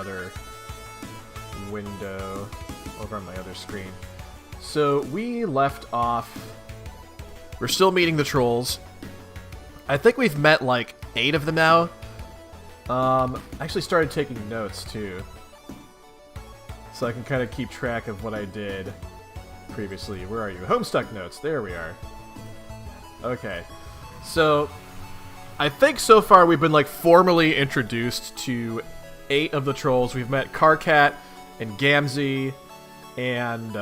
other window, over on my other screen. So we left off... We're still meeting the trolls. I think we've met like 8 of them now. I actually started taking notes too, so I can kind of keep track of what I did previously. Where are you? Homestuck notes. There we are. Okay. So, I think so far we've been like formally introduced to 8 of the trolls. We've met Karkat and Gamzee and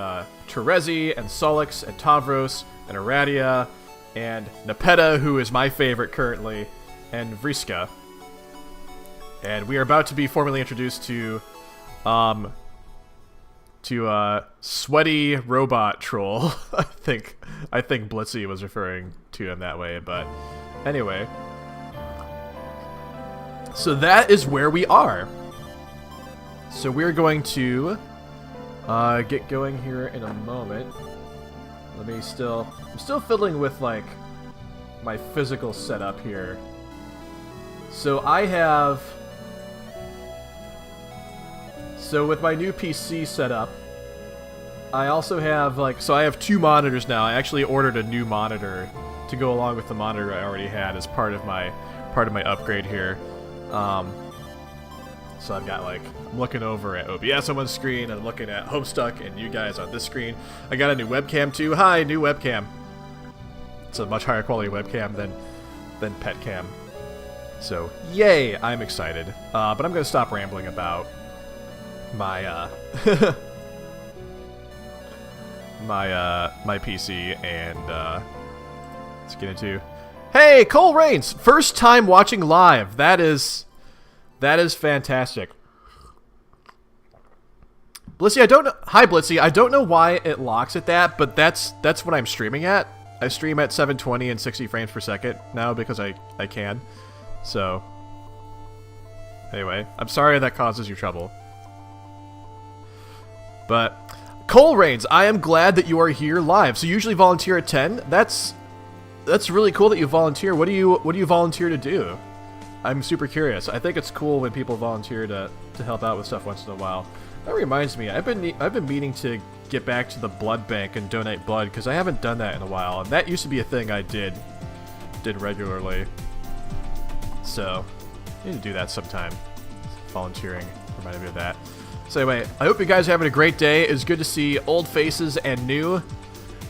Terezi and Solix and Tavros and Aradia and Nepeta, who is my favorite currently, and Vriska. And we are about to be formally introduced to sweaty robot troll. I think Blitzy was referring to him that way, but anyway. So that is where we are. So we're going to get going here in a moment. I'm still fiddling with like my physical setup here. So with my new PC setup, I also have I have 2 monitors now. I actually ordered a new monitor to go along with the monitor I already had as part of my upgrade here. So I've got I'm looking over at OBS on one screen, and I'm looking at Homestuck and you guys on this screen. I got a new webcam too. Hi, new webcam. It's a much higher quality webcam than Petcam. So yay, I'm excited. But I'm gonna stop rambling about my my PC and let's get into. Hey, Cole Rains, first time watching live. That is fantastic. Blitzy, I don't know. Hi, Blitzy. I don't know why it locks at that, but that's what I'm streaming at. I stream at 720 and 60 frames per second now because I can. So anyway, I'm sorry that causes you trouble. But Cole Rains, I am glad that you are here live. So you usually volunteer at 10. That's really cool that you volunteer. What do you volunteer to do? I'm super curious. I think it's cool when people volunteer to help out with stuff once in a while. That reminds me, I've been meaning to get back to the blood bank and donate blood because I haven't done that in a while, and that used to be a thing I did regularly. So I need to do that sometime. Volunteering reminded me of that. So anyway, I hope you guys are having a great day. It's good to see old faces and new,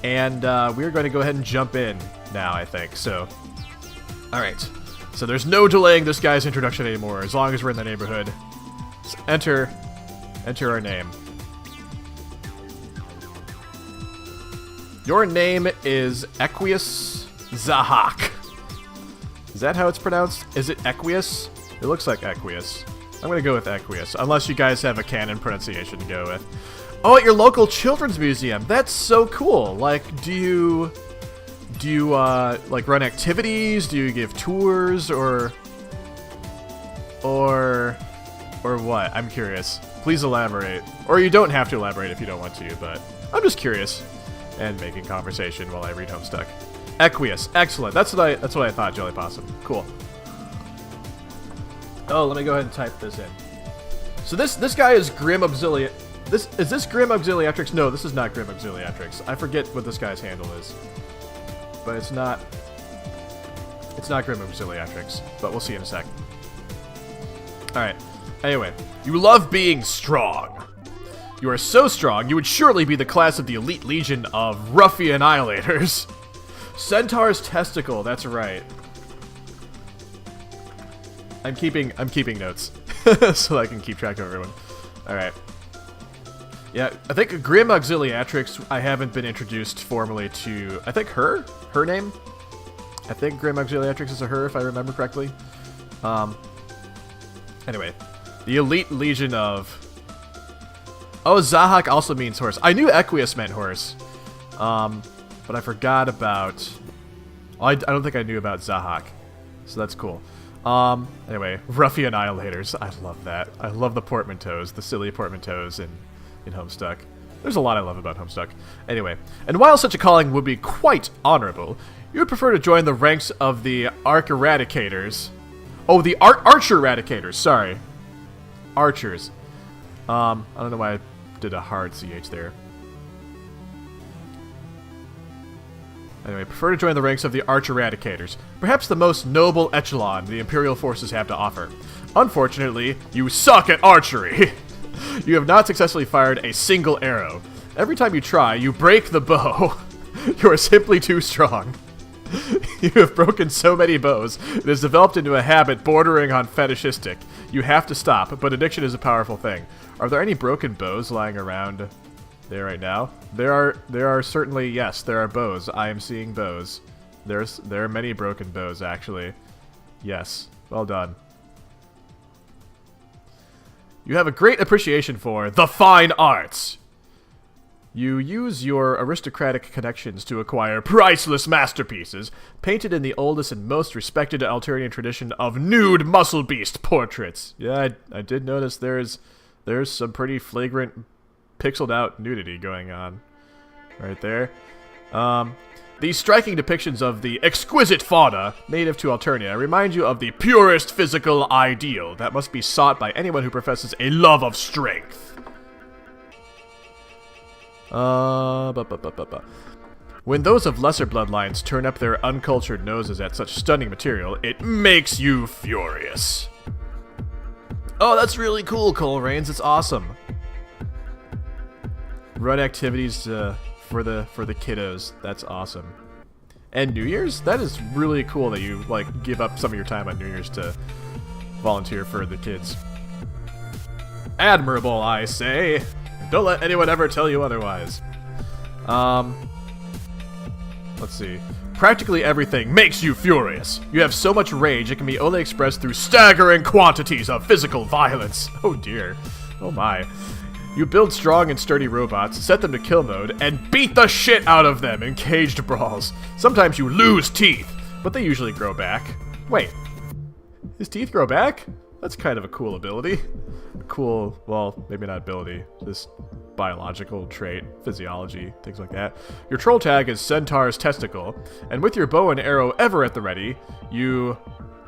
and we're going to go ahead and jump in now, I think. So, all right. So there's no delaying this guy's introduction anymore, as long as we're in the neighborhood. So enter our name. Your name is Equius Zahak. Is that how it's pronounced? Is it Equius? It looks like Equius. I'm gonna go with Equius, unless you guys have a canon pronunciation to go with. Oh, at your local children's museum. That's so cool. Do you run activities? Do you give tours or what? I'm curious. Please elaborate. Or you don't have to elaborate if you don't want to, but I'm just curious and making conversation while I read Homestuck. Equius, excellent. That's what I thought, Jelly Possum. Cool. Oh, let me go ahead and type this in. So this guy is Grim Auxilia. Is this Grim Auxiliatrix? No, this is not Grim Auxiliatrix. I forget what this guy's handle is. But it's not Grim Auxiliatrix, but we'll see in a sec. Alright, anyway. You love being strong. You are so strong, you would surely be the class of the elite legion of Ruffian Annihilators. Centaur's Testicle, that's right. I'm keeping notes, so I can keep track of everyone. Alright. Yeah, I think Grim Auxiliatrix, I haven't been introduced formally to, I think her name? I think Grim Auxiliatrix is a her, if I remember correctly. Anyway, the Elite Legion of... Oh, Zahak also means horse. I knew Equius meant horse, but I forgot about... Well, I don't think I knew about Zahak, so that's cool. Anyway, Ruffian Annihilators. I love that. I love the portmanteaus, the silly portmanteaus in Homestuck. There's a lot I love about Homestuck. Anyway, and while such a calling would be quite honorable, you would prefer to join the ranks of the Arch Eradicators. Oh, the Archer Eradicators, sorry. Archers. I don't know why I did a hard CH there. Anyway, prefer to join the ranks of the Arch Eradicators, perhaps the most noble echelon the Imperial forces have to offer. Unfortunately, you suck at archery. You have not successfully fired a single arrow. Every time you try, you break the bow. You are simply too strong. You have broken so many bows, it has developed into a habit bordering on fetishistic. You have to stop, but addiction is a powerful thing. Are there any broken bows lying around there right now? There are certainly, yes, there are bows. I am seeing bows. There are many broken bows, actually. Yes, well done. You have a great appreciation for the fine arts. You use your aristocratic connections to acquire priceless masterpieces, painted in the oldest and most respected Altarian tradition of nude muscle beast portraits. Yeah, I did notice there's some pretty flagrant, pixeled out nudity going on right there. These striking depictions of the exquisite fauna native to Alternia remind you of the purest physical ideal that must be sought by anyone who professes a love of strength. When those of lesser bloodlines turn up their uncultured noses at such stunning material, it makes you furious. Oh, that's really cool, Cole Rains. It's awesome. Run activities for the kiddos. That's awesome. And New Year's? That is really cool that you like give up some of your time on New Year's to volunteer for the kids. Admirable, I say. Don't let anyone ever tell you otherwise. Let's see. Practically everything makes you furious. You have so much rage it can be only expressed through staggering quantities of physical violence. Oh dear. Oh my. You build strong and sturdy robots, set them to kill mode, and beat the shit out of them in caged brawls. Sometimes you lose teeth, but they usually grow back. Wait. His teeth grow back? That's kind of a cool ability. Cool, well, maybe not ability, just biological trait, physiology, things like that. Your troll tag is Centaur's Testicle, and with your bow and arrow ever at the ready, you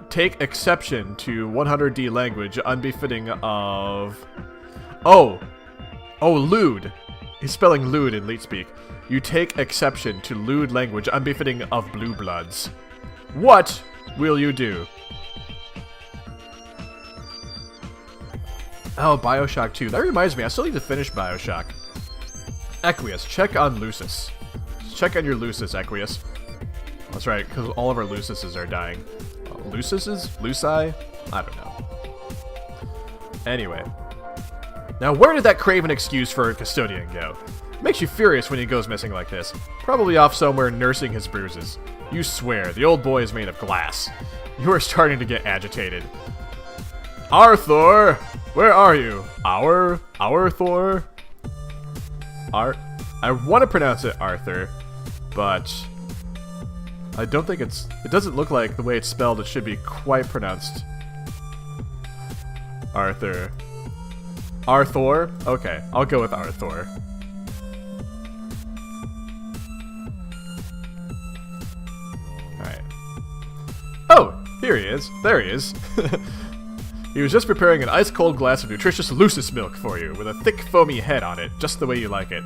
take exception to 100D language unbefitting of... Oh, lewd. He's spelling lewd in Leetspeak. You take exception to lewd language unbefitting of blue bloods. What will you do? Oh, Bioshock 2. That reminds me, I still need to finish Bioshock. Equius, check on Lucis. Check on your Lucis, Equius. That's right, because all of our Lucises are dying. Lucises? Luci? I don't know. Anyway. Now, where did that craven excuse for a custodian go? Makes you furious when he goes missing like this. Probably off somewhere nursing his bruises. You swear, the old boy is made of glass. You are starting to get agitated. Arthur! Where are you? Our Thor? I want to pronounce it Arthur, but I don't think it doesn't look like the way it's spelled it should be quite pronounced. Arthur. Arthur? Okay, I'll go with Arthur. Alright. Oh, here he is. There he is. He was just preparing an ice-cold glass of nutritious Lucis milk for you, with a thick, foamy head on it, just the way you like it.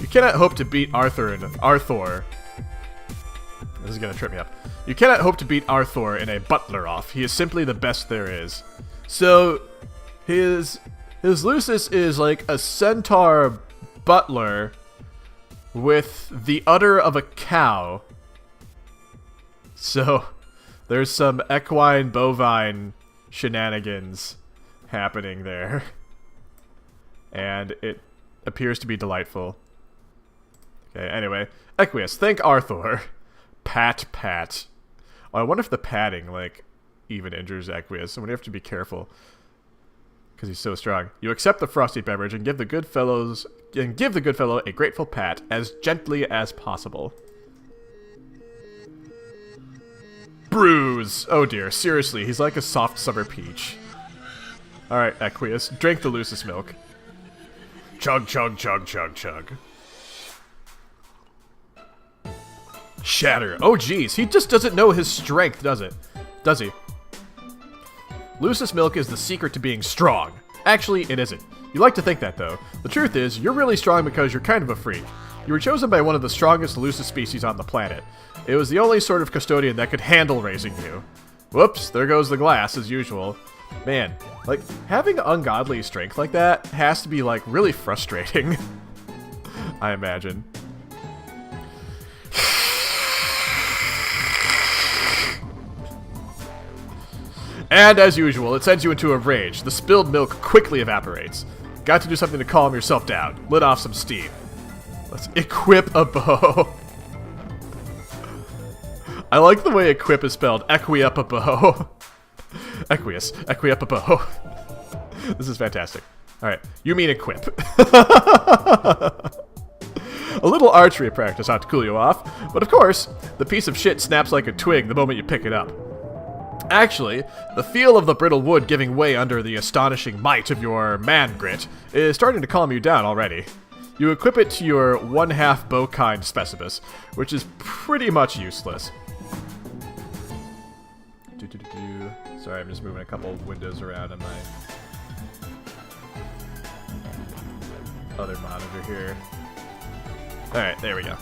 You cannot hope to beat Arthur. This is gonna trip me up. You cannot hope to beat Arthur in a butler off. He is simply the best there is. So, his Lucis is like a centaur butler with the udder of a cow. So, there's some equine bovine shenanigans happening there. And it appears to be delightful. Okay, anyway. Equius, thank Arthur. Pat. Oh, I wonder if the patting, like, even injures Equius. I'm gonna have to be careful. Because he's so strong. You accept the frosty beverage and give the good fellow a grateful pat as gently as possible. Bruise! Oh dear, seriously, he's like a soft summer peach. Alright, Equius, drink the Lucis milk. Chug, chug, chug, chug, chug. Shatter. Oh geez, he just doesn't know his strength, does he? Lucis milk is the secret to being strong. Actually, it isn't. You like to think that, though. The truth is, you're really strong because you're kind of a freak. You were chosen by one of the strongest elusive species on the planet. It was the only sort of custodian that could handle raising you. Whoops, there goes the glass, as usual. Man, like, having ungodly strength like that has to be, like, really frustrating. I imagine. And as usual, it sends you into a rage. The spilled milk quickly evaporates. Got to do something to calm yourself down. Let off some steam. Let's equip a bow. I like the way equip is spelled. Equiup a bow. Equius. Equiup a bow. This is fantastic. Alright, you mean equip. A little archery practice ought to cool you off. But of course, the piece of shit snaps like a twig the moment you pick it up. Actually, the feel of the brittle wood giving way under the astonishing might of your man grit is starting to calm you down already. You equip it to your 1/2 bowkind specibus, which is pretty much useless. Sorry, I'm just moving a couple windows around on my other monitor here. Alright, there we go.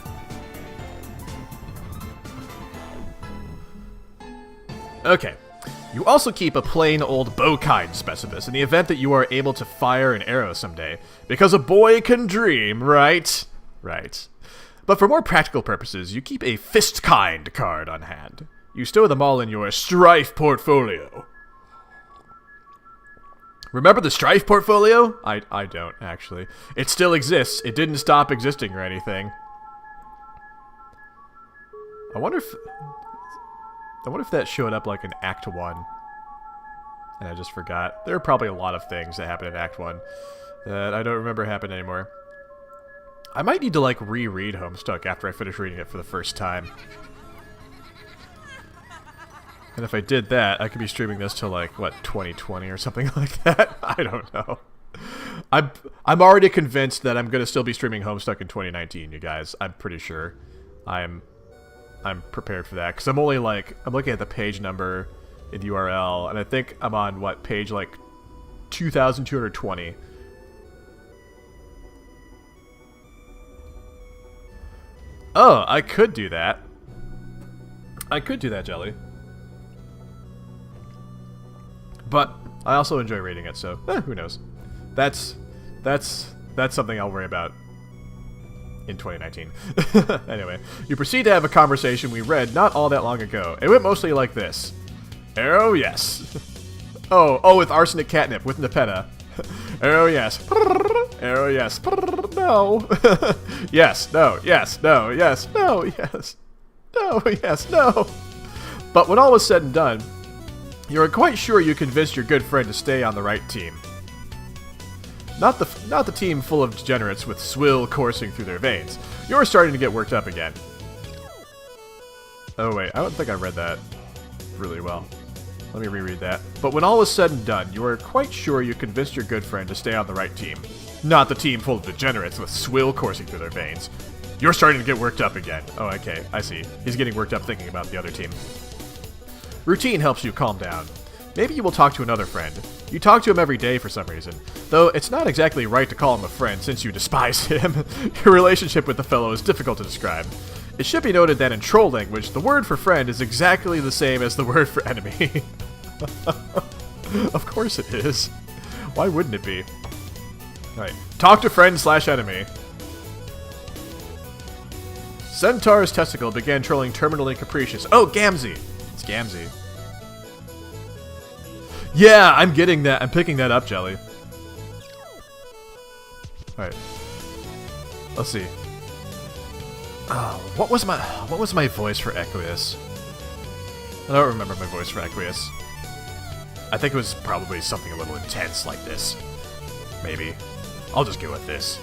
Okay. You also keep a plain old bowkind specibus in the event that you are able to fire an arrow someday. Because a boy can dream, right? Right. But for more practical purposes, you keep a fistkind card on hand. You stow them all in your strife portfolio. Remember the strife portfolio? I don't, actually. It still exists. It didn't stop existing or anything. I wonder if that showed up like in Act 1. And I just forgot. There are probably a lot of things that happen in Act 1 that I don't remember happened anymore. I might need to like reread Homestuck after I finish reading it for the first time. And if I did that, I could be streaming this till like, what, 2020 or something like that? I don't know. I'm already convinced that I'm going to still be streaming Homestuck in 2019, you guys. I'm pretty sure. I'm prepared for that, because I'm looking at the page number in the URL, and I think I'm on, what, page, like, 2,220. Oh, I could do that. I could do that, Jelly. But I also enjoy reading it, so, who knows. That's something I'll worry about in 2019. Anyway, you proceed to have a conversation we read not all that long ago. It went mostly like this. Arrow, yes. Oh, with arsenic catnip, with Nepeta. Arrow, yes. Arrow, yes. No. Yes, no, yes, no, yes, no, yes. No, yes, no. But when all was said and done, you are quite sure you convinced your good friend to stay on the right team. Not the team full of degenerates with swill coursing through their veins. You're starting to get worked up again. Oh wait, I don't think I read that really well. Let me reread that. But when all is said and done, you are quite sure you convinced your good friend to stay on the right team. Not the team full of degenerates with swill coursing through their veins. You're starting to get worked up again. Oh, okay, I see. He's getting worked up thinking about the other team. Routine helps you calm down. Maybe you will talk to another friend. You talk to him every day for some reason, though it's not exactly right to call him a friend since you despise him. Your relationship with the fellow is difficult to describe. It should be noted that in troll language, the word for friend is exactly the same as the word for enemy. Of course it is. Why wouldn't it be? Alright, talk to friend/enemy. Centaur's testicle began trolling terminally capricious. Oh, Gamzee! It's Gamzee. Yeah, I'm getting that. I'm picking that up, Jelly. Alright. Let's see. Oh, what was my voice for Equius? I don't remember my voice for Equius. I think it was probably something a little intense like this. Maybe. I'll just go with this.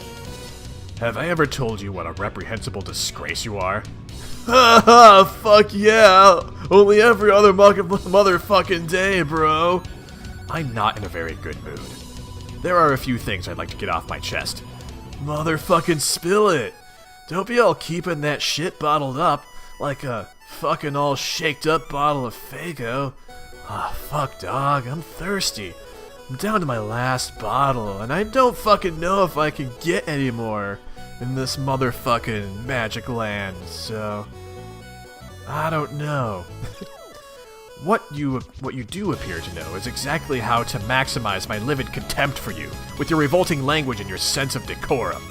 Have I ever told you what a reprehensible disgrace you are? Haha, fuck yeah! Only every other motherfucking day, bro! I'm not in a very good mood. There are a few things I'd like to get off my chest. Motherfucking spill it! Don't be all keeping that shit bottled up like a fucking all shaked up bottle of Faygo. Ah, fuck, dog, I'm thirsty. I'm down to my last bottle, and I don't fucking know if I can get any more in this motherfucking magic land, so I don't know. What you do appear to know is exactly how to maximize my livid contempt for you, with your revolting language and your sense of decorum.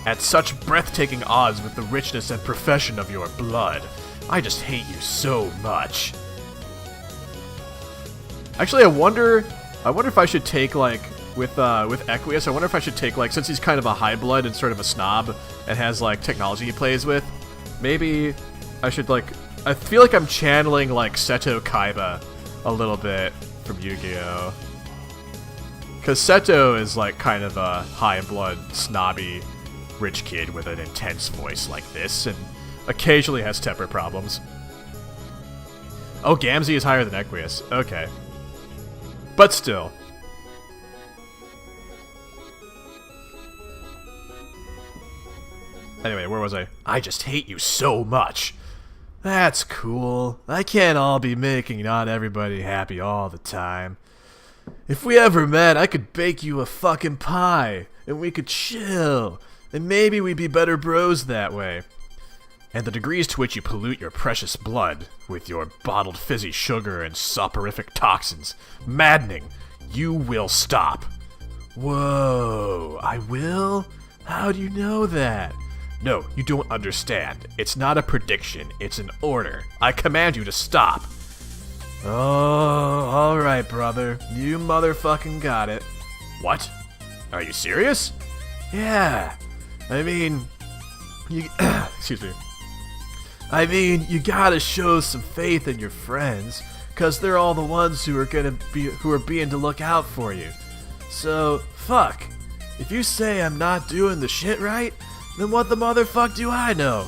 At such breathtaking odds with the richness and profession of your blood, I just hate you so much. Actually, I wonder if I should take, like, with Equius, I wonder if I should take, like, since he's kind of a high blood and sort of a snob and has, like, technology he plays with, maybe I should, like, I feel like I'm channeling, like, Seto Kaiba a little bit from Yu-Gi-Oh! Because Seto is, like, kind of a high-blood, snobby, rich kid with an intense voice like this, and occasionally has temper problems. Oh, Gamzee is higher than Equius. Okay. But still. Anyway, where was I? I just hate you so much. That's cool. I can't all be making not everybody happy all the time. If we ever met, I could bake you a fucking pie, and we could chill, and maybe we'd be better bros that way. And the degrees to which you pollute your precious blood with your bottled fizzy sugar and soporific toxins, maddening, you will stop. Whoa, I will? How do you know that? No, you don't understand. It's not a prediction, it's an order. I command you to stop. Oh, alright, brother. You motherfucking got it. What? Are you serious? Yeah. I mean, you... excuse me. I mean, you gotta show some faith in your friends, cause they're all the ones who are being to look out for you. So, fuck. If you say I'm not doing the shit right, then what the motherfuck do I know?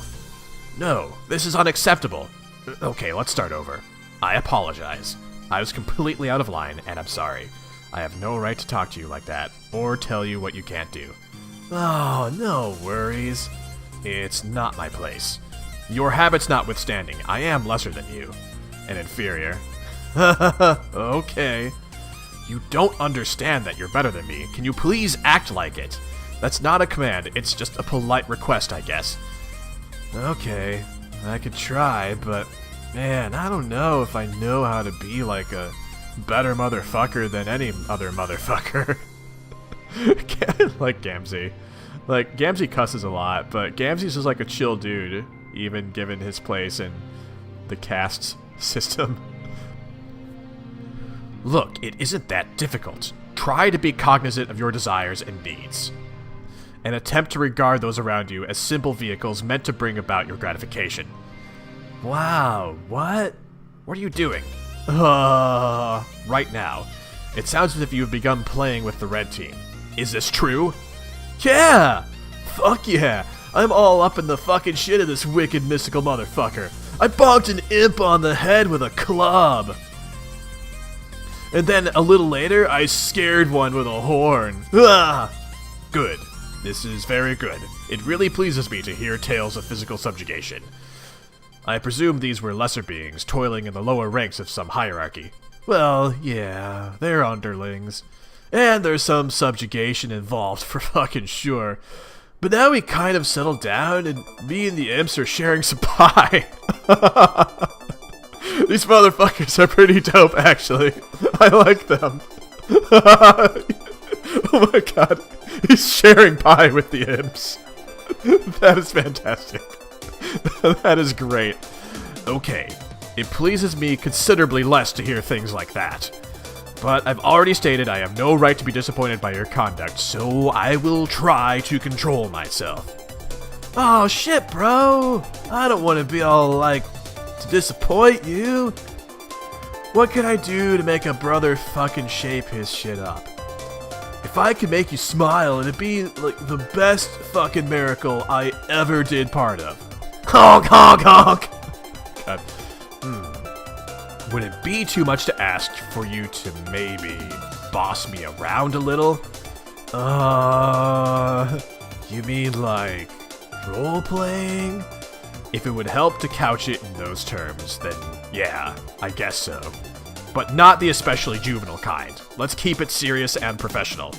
No, this is unacceptable. Okay, let's start over. I apologize. I was completely out of line, and I'm sorry. I have no right to talk to you like that, or tell you what you can't do. Oh, no worries. It's not my place. Your habits notwithstanding, I am lesser than you. An inferior. Okay. You don't understand that you're better than me. Can you please act like it? That's not a command, it's just a polite request, I guess. Okay, I could try, but man, I don't know if I know how to be like a better motherfucker than any other motherfucker. Like Gamzee. Like, Gamzee cusses a lot, but Gamzee's just like a chill dude, even given his place in the caste system. Look, it isn't that difficult. Try to be cognizant of your desires and needs, and attempt to regard those around you as simple vehicles meant to bring about your gratification. Wow, what? What are you doing? Right now. It sounds as if you've begun playing with the red team. Is this true? Yeah! Fuck yeah! I'm all up in the fucking shit of this wicked mystical motherfucker. I bonked an imp on the head with a club. And then a little later, I scared one with a horn. Ah! Good. This is very good. It really pleases me to hear tales of physical subjugation. I presume these were lesser beings toiling in the lower ranks of some hierarchy. Well, yeah, they're underlings. And there's some subjugation involved for fucking sure. But now we kind of settled down and me and the imps are sharing some pie. These motherfuckers are pretty dope, actually. I like them. Oh my god. He's sharing pie with the imps. That is fantastic. That is great. Okay. It pleases me considerably less to hear things like that. But I've already stated I have no right to be disappointed by your conduct, so I will try to control myself. Oh shit, bro! I don't want to be all like, to disappoint you. What can I do to make a brother fucking shape his shit up? If I could make you smile, it'd be like the best fucking miracle I ever did part of. Honk, honk, honk! God. Would it be too much to ask for you to maybe boss me around a little? You mean like role-playing? If it would help to couch it in those terms, then yeah, I guess so. but not the especially juvenile kind. Let's keep it serious and professional.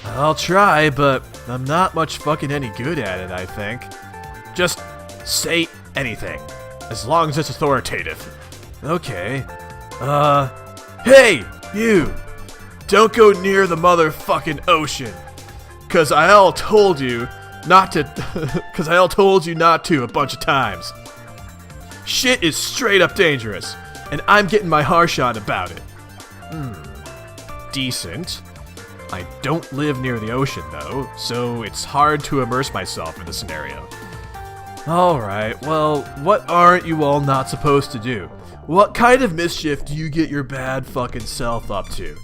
I'll try, but I'm not much fucking any good at it, I think. Just say anything, as long as it's authoritative. Okay. Hey, you! Don't go near the motherfucking ocean. Cause I all told you not to, a bunch of times. Shit is straight up dangerous, and I'm getting my harsh on about it. Decent. I don't live near the ocean, though, so it's hard to immerse myself in the scenario. Alright, well, what aren't you all not supposed to do? What kind of mischief do you get your bad fucking self up to?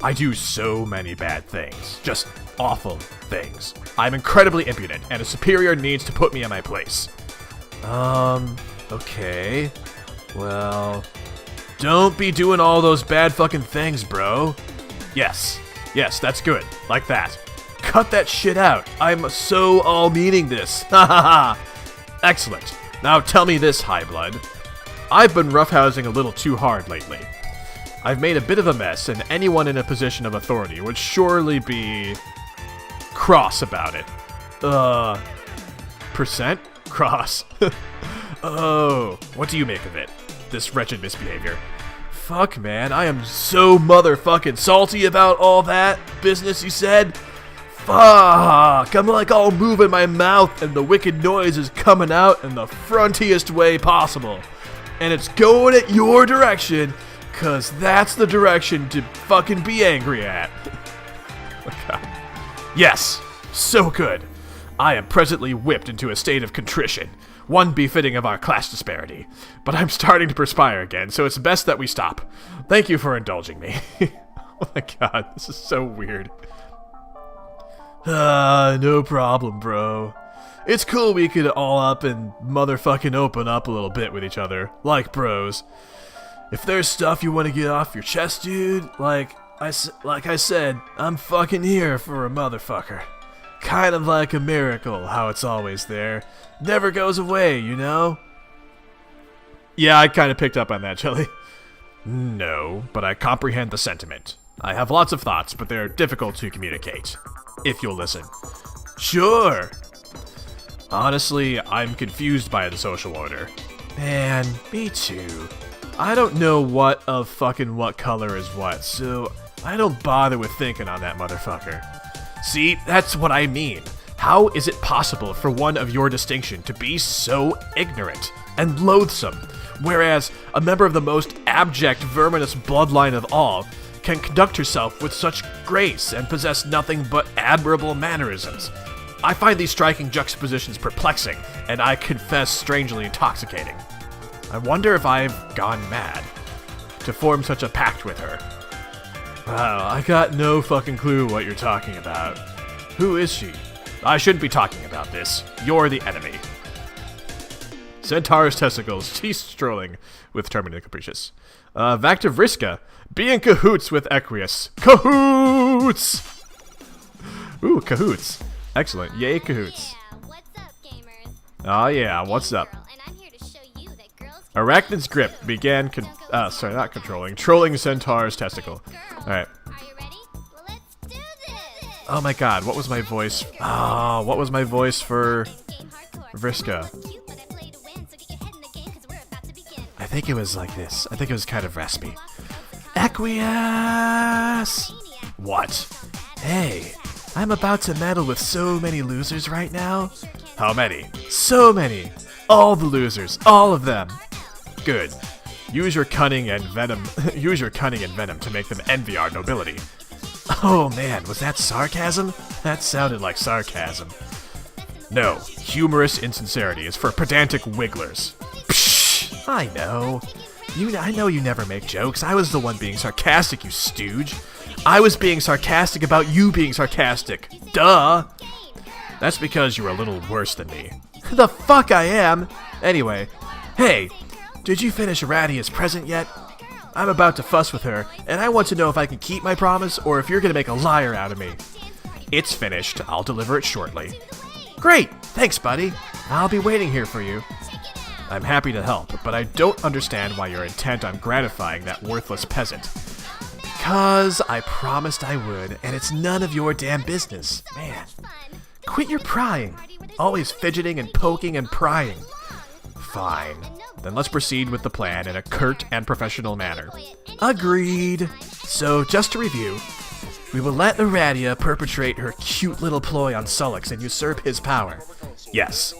I do so many bad things. Just awful things. I'm incredibly impudent, and a superior needs to put me in my place. Okay. Well, don't be doing all those bad fucking things, bro. Yes, that's good. Like that. Cut that shit out. I'm so all-meaning this. Ha ha ha. Excellent. Now tell me this, High Blood. I've been roughhousing a little too hard lately. I've made a bit of a mess, and anyone in a position of authority would surely be cross about it. Percent? Cross. Oh, what do you make of it? This wretched misbehavior. Fuck, man, I am so motherfucking salty about all that business you said. Fuck, I'm like all moving my mouth and the wicked noise is coming out in the frontiest way possible. And it's going at your direction, cause that's the direction to fucking be angry at. Oh, God. Yes, so good. I am presently whipped into a state of contrition, one befitting of our class disparity. But I'm starting to perspire again, so it's best that we stop. Thank you for indulging me. Oh my God, this is so weird. No problem, bro. It's cool we could all up and motherfucking open up a little bit with each other, like bros. If there's stuff you want to get off your chest, dude, like I said, I'm fucking here for a motherfucker. Kind of like a miracle, how it's always there. Never goes away, you know? Yeah, I kind of picked up on that, Jelly. No, but I comprehend the sentiment. I have lots of thoughts, but they're difficult to communicate. If you'll listen. Sure! Honestly, I'm confused by the social order. Man, me too. I don't know what color is what, so I don't bother with thinking on that motherfucker. See, that's what I mean. How is it possible for one of your distinction to be so ignorant and loathsome, whereas a member of the most abject, verminous bloodline of all can conduct herself with such grace and possess nothing but admirable mannerisms? I find these striking juxtapositions perplexing, and I confess strangely intoxicating. I wonder if I've gone mad to form such a pact with her. Wow, I got no fucking clue what you're talking about. Who is she? I shouldn't be talking about this. You're the enemy. Centaur's testicles, she's strolling with Terminator Capricious. Vactor Vriska, be in cahoots with Equius. Cahoots! Ooh, cahoots. Excellent. Yay, cahoots. Oh yeah, what's up? Arachnid's grip began trolling Centaur's testicle. Alright. Oh my God, what was my voice? Oh, what was my voice for Vriska? I think it was like this. I think it was kind of raspy. Equius! What? Hey, I'm about to meddle with so many losers right now. How many? So many! All the losers, all of them. Good. Use your cunning and venom. Use your cunning and venom to make them envy our nobility. Oh man, was that sarcasm? That sounded like sarcasm. No, humorous insincerity is for pedantic wigglers. Psh, I know. I know you never make jokes. I was the one being sarcastic, you stooge. I was being sarcastic about you being sarcastic. Duh. That's because you're a little worse than me. The fuck I am. Anyway, hey, did you finish Aradia's present yet? I'm about to fuss with her, and I want to know if I can keep my promise or if you're gonna make a liar out of me. It's finished. I'll deliver it shortly. Great! Thanks, buddy. I'll be waiting here for you. I'm happy to help, but I don't understand why you're intent on gratifying that worthless peasant. Because I promised I would, and it's none of your damn business. Man, quit your prying. Always fidgeting and poking and prying. Fine. Then let's proceed with the plan in a curt and professional manner. Agreed. So, just to review, we will let Aradia perpetrate her cute little ploy on Sullux and usurp his power. Yes.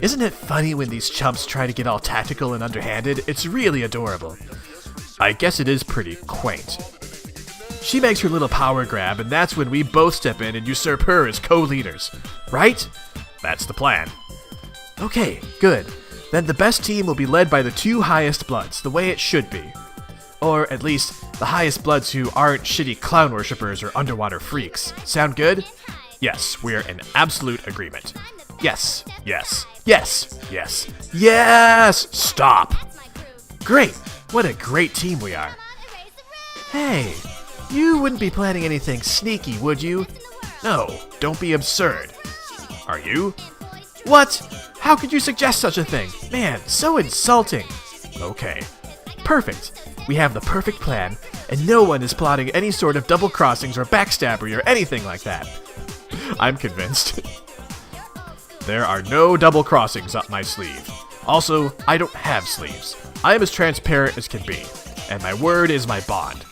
Isn't it funny when these chumps try to get all tactical and underhanded? It's really adorable. I guess it is pretty quaint. She makes her little power grab, and that's when we both step in and usurp her as co-leaders. Right? That's the plan. Okay, good. Then the best team will be led by the 2 highest bloods, the way it should be. Or, at least, the highest bloods who aren't shitty clown worshippers or underwater freaks. Sound good? Yes, we're in absolute agreement. Yes, yes, yes, yes, yes! Stop! Great! What a great team we are. Hey, you wouldn't be planning anything sneaky, would you? No, don't be absurd. Are you? What? How could you suggest such a thing? Man, so insulting. Okay. Perfect. We have the perfect plan, and no one is plotting any sort of double crossings or backstabbery or anything like that. I'm convinced. There are no double crossings up my sleeve. Also, I don't have sleeves. I am as transparent as can be, and my word is my bond.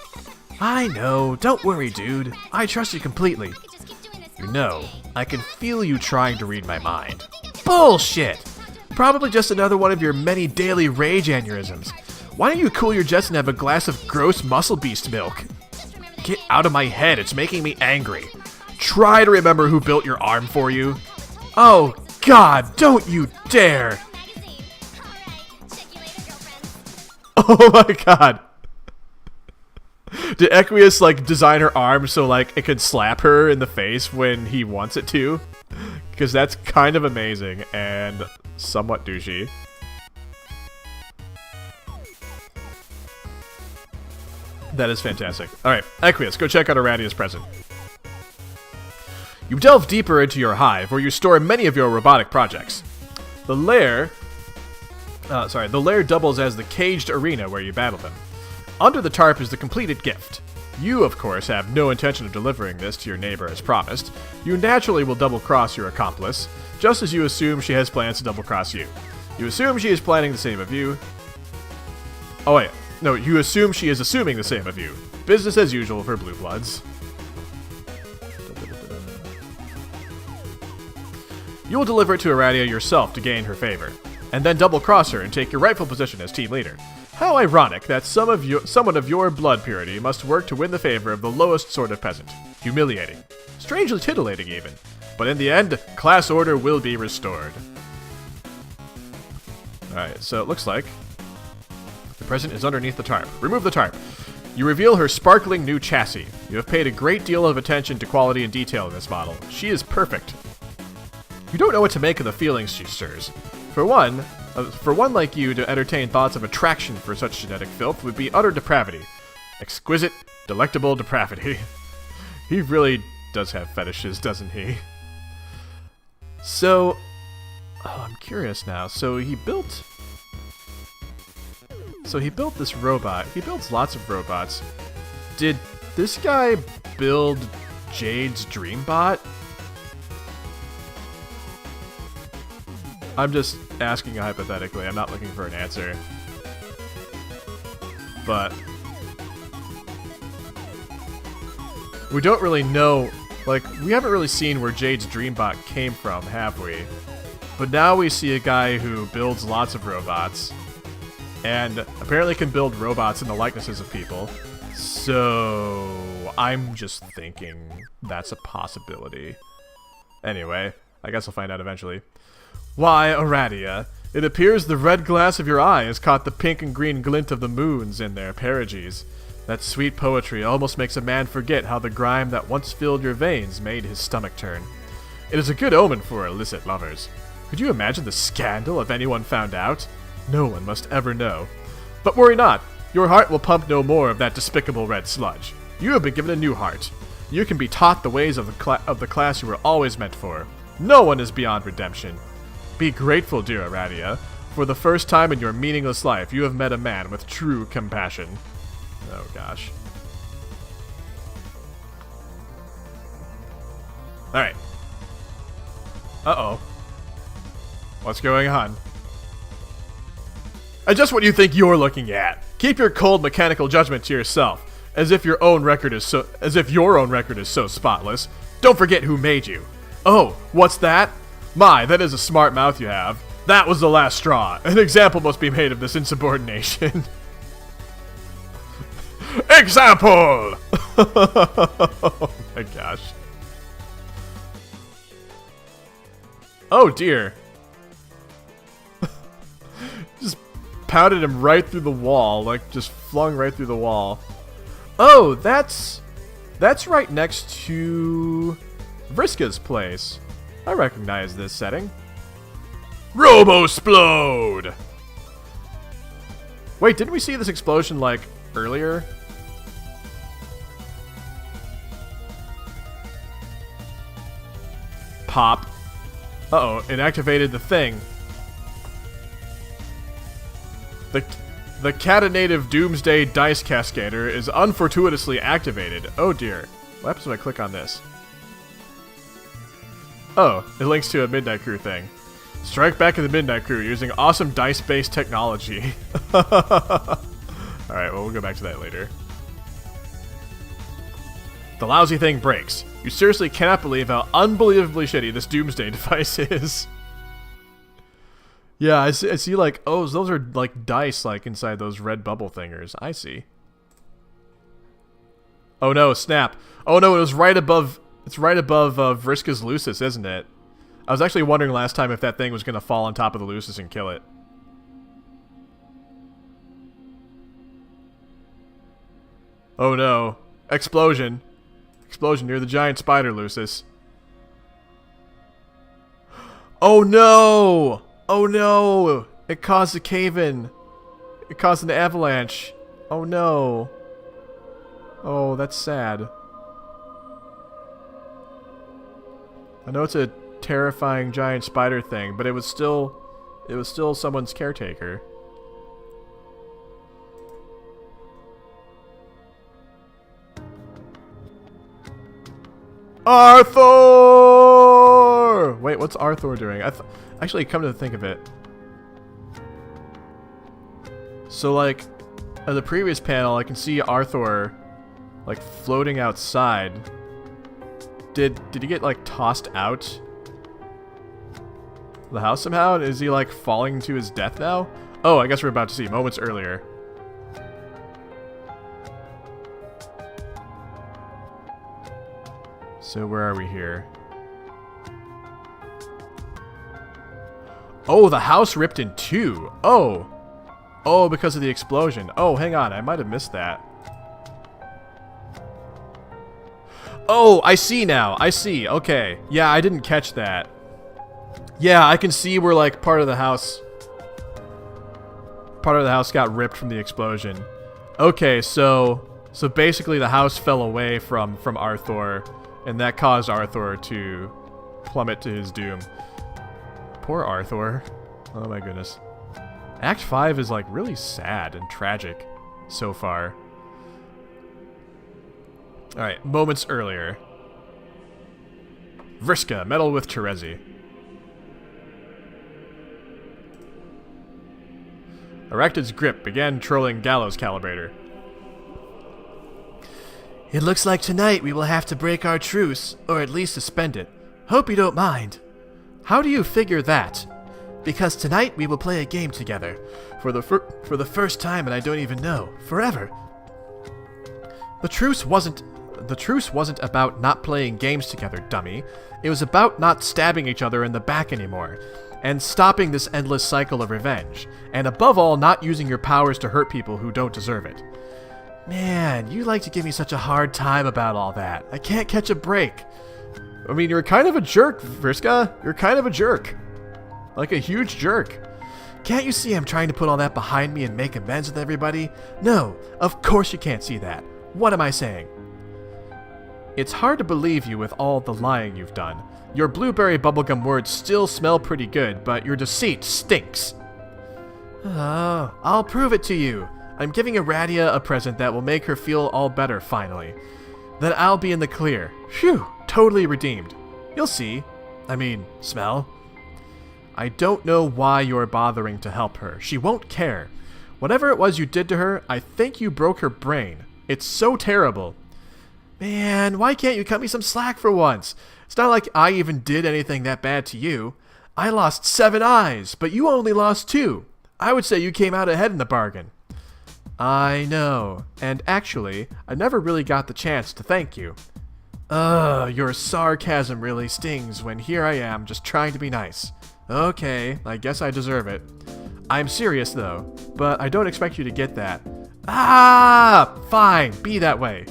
I know, don't worry, dude. I trust you completely. You know, I can feel you trying to read my mind. Bullshit! Probably just another one of your many daily rage aneurysms. Why don't you cool your jets and have a glass of gross muscle beast milk? Get out of my head, it's making me angry. Try to remember who built your arm for you. Oh, God, don't you dare! Oh my God. Did Equius, like, design her arm so, like, it could slap her in the face when he wants it to? Because that's kind of amazing and somewhat douchey. That is fantastic. Alright, Equius, go check out Aradia's present. You delve deeper into your hive, where you store many of your robotic projects. The lair doubles as the caged arena where you battle them. Under the tarp is the completed gift. You, of course, have no intention of delivering this to your neighbor as promised. You naturally will double-cross your accomplice, just as you assume she has plans to double-cross you. You assume she is planning the same of you. Oh wait, no, you assume she is assuming the same of you. Business as usual for Blue Bloods. You will deliver it to Aradia yourself to gain her favor, and then double-cross her and take your rightful position as team leader. How ironic that someone of your blood purity must work to win the favor of the lowest sort of peasant. Humiliating. Strangely titillating, even. But in the end, class order will be restored. Alright, so it looks like the present is underneath the tarp. Remove the tarp. You reveal her sparkling new chassis. You have paid a great deal of attention to quality and detail in this model. She is perfect. You don't know what to make of the feelings she stirs. For one like you to entertain thoughts of attraction for such genetic filth would be utter depravity. Exquisite, delectable depravity. He really does have fetishes, doesn't he? So, I'm curious now. So he built this robot. He builds lots of robots. Did this guy build Jade's Dreambot? I'm just asking hypothetically. I'm not looking for an answer. But we don't really know, like, we haven't really seen where Jade's Dreambot came from, have we? But now we see a guy who builds lots of robots and apparently can build robots in the likenesses of people. So I'm just thinking that's a possibility. Anyway, I guess I'll find out eventually. Why, Aradia, it appears the red glass of your eye has caught the pink and green glint of the moons in their perigees. That sweet poetry almost makes a man forget how the grime that once filled your veins made his stomach turn. It is a good omen for illicit lovers. Could you imagine the scandal if anyone found out? No one must ever know. But worry not, your heart will pump no more of that despicable red sludge. You have been given a new heart. You can be taught the ways of the class you were always meant for. No one is beyond redemption. Be grateful, dear Aradia. For the first time in your meaningless life, you have met a man with true compassion. Oh, gosh. Alright. Uh-oh. What's going on? Just what you think you're looking at. Keep your cold mechanical judgment to yourself, as if your own record is so spotless. Don't forget who made you. Oh, what's that? My, that is a smart mouth you have. That was the last straw. An example must be made of this insubordination. Example! Oh my gosh. Oh dear. Just pounded him right through the wall, like just flung right through the wall. Oh, that's right next to Vriska's place. I recognize this setting. Robo-splode! Wait, didn't we see this explosion, like, earlier? Pop. Uh-oh, it activated the thing. The Catanative Doomsday Dice Cascader is unfortuitously activated. Oh dear. What happens when I click on this? Oh, it links to a Midnight Crew thing. Strike back at the Midnight Crew using awesome dice-based technology. Alright, well, we'll go back to that later. The lousy thing breaks. You seriously cannot believe how unbelievably shitty this Doomsday device is. Yeah, I see like, oh, those are like dice like inside those red bubble thingers. I see. Oh no, snap. Oh no, it was right above, it's right above Vriska's Lucis, isn't it? I was actually wondering last time if that thing was going to fall on top of the Lucis and kill it. Oh no. Explosion. Explosion near the giant spider Lucis. Oh no! Oh no! It caused a cave-in. It caused an avalanche. Oh no. Oh, that's sad. I know it's a terrifying giant spider thing, but it was still someone's caretaker. Arthur! Wait, what's Arthur doing? Actually, come to think of it. So, like, in the previous panel, I can see Arthur, like, floating outside. Did he get, like, tossed out the house somehow? Is he, like, falling to his death now? Oh, I guess we're about to see moments earlier. So where are we here? Oh, the house ripped in two. Oh. Oh, because of the explosion. Oh, hang on. I might have missed that. Oh, I see now. I see. Okay. Yeah, I didn't catch that. Yeah, I can see where, like, part of the house got ripped from the explosion. Okay, so basically the house fell away from Arthur, and that caused Arthur to plummet to his doom. Poor Arthur. Oh my goodness. Act 5 is, like, really sad and tragic so far. Alright, moments earlier. Vriska, meddle with Terezi. Arachnid's grip began trolling Gallows Calibrator. It looks like tonight we will have to break our truce, or at least suspend it. Hope you don't mind. How do you figure that? Because tonight we will play a game together. For the first time, and I don't even know. Forever. The truce wasn't about not playing games together, dummy. It was about not stabbing each other in the back anymore. And stopping this endless cycle of revenge. And above all, not using your powers to hurt people who don't deserve it. Man, you like to give me such a hard time about all that. I can't catch a break. I mean, you're kind of a jerk, Vriska. You're kind of a jerk. Like a huge jerk. Can't you see I'm trying to put all that behind me and make amends with everybody? No, of course you can't see that. What am I saying? It's hard to believe you with all the lying you've done. Your blueberry bubblegum words still smell pretty good, but your deceit stinks. Oh, I'll prove it to you. I'm giving Aradia a present that will make her feel all better finally. Then I'll be in the clear. Phew, totally redeemed. You'll see. I mean, smell. I don't know why you're bothering to help her. She won't care. Whatever it was you did to her, I think you broke her brain. It's so terrible. Man, why can't you cut me some slack for once? It's not like I even did anything that bad to you. I lost 7 eyes, but you only lost 2. I would say you came out ahead in the bargain. I know, and actually, I never really got the chance to thank you. Your sarcasm really stings when here I am just trying to be nice. Okay, I guess I deserve it. I'm serious though, but I don't expect you to get that. Fine, be that way.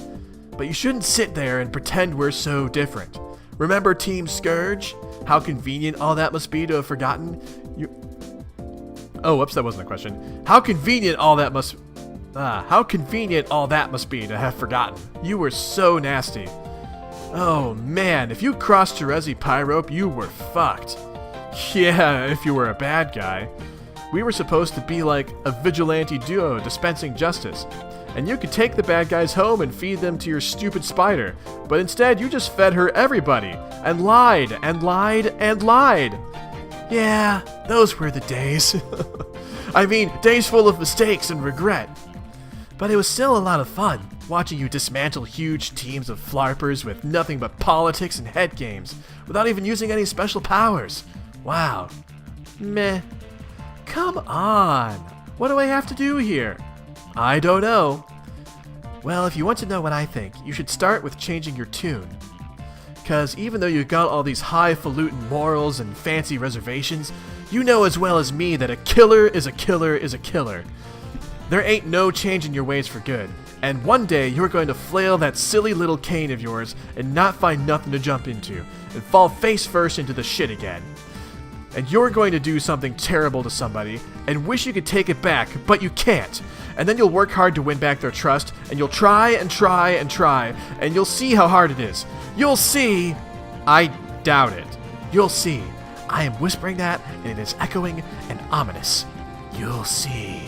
But you shouldn't sit there and pretend we're so different. Remember Team Scourge? How convenient all that must be to have forgotten you. Oh, whoops, that wasn't a question. How convenient all that must be to have forgotten. You were so nasty. Oh man, if you crossed Terezi Pyrope, you were fucked. Yeah, if you were a bad guy. We were supposed to be like a vigilante duo dispensing justice. And you could take the bad guys home and feed them to your stupid spider. But instead, you just fed her everybody. And lied, and lied, and lied. Yeah, those were the days. I mean, days full of mistakes and regret. But it was still a lot of fun, watching you dismantle huge teams of flarpers with nothing but politics and head games, without even using any special powers. Wow. Meh. Come on. What do I have to do here? I don't know. Well, if you want to know what I think, you should start with changing your tune. Cause even though you got all these highfalutin morals and fancy reservations, you know as well as me that a killer is a killer is a killer. There ain't no change in your ways for good, and one day you're going to flail that silly little cane of yours and not find nothing to jump into, and fall face first into the shit again. And you're going to do something terrible to somebody, and wish you could take it back, but you can't. And then you'll work hard to win back their trust, and you'll try and try and try, and you'll see how hard it is. You'll see. I doubt it. You'll see. I am whispering that, and it is echoing and ominous. You'll see.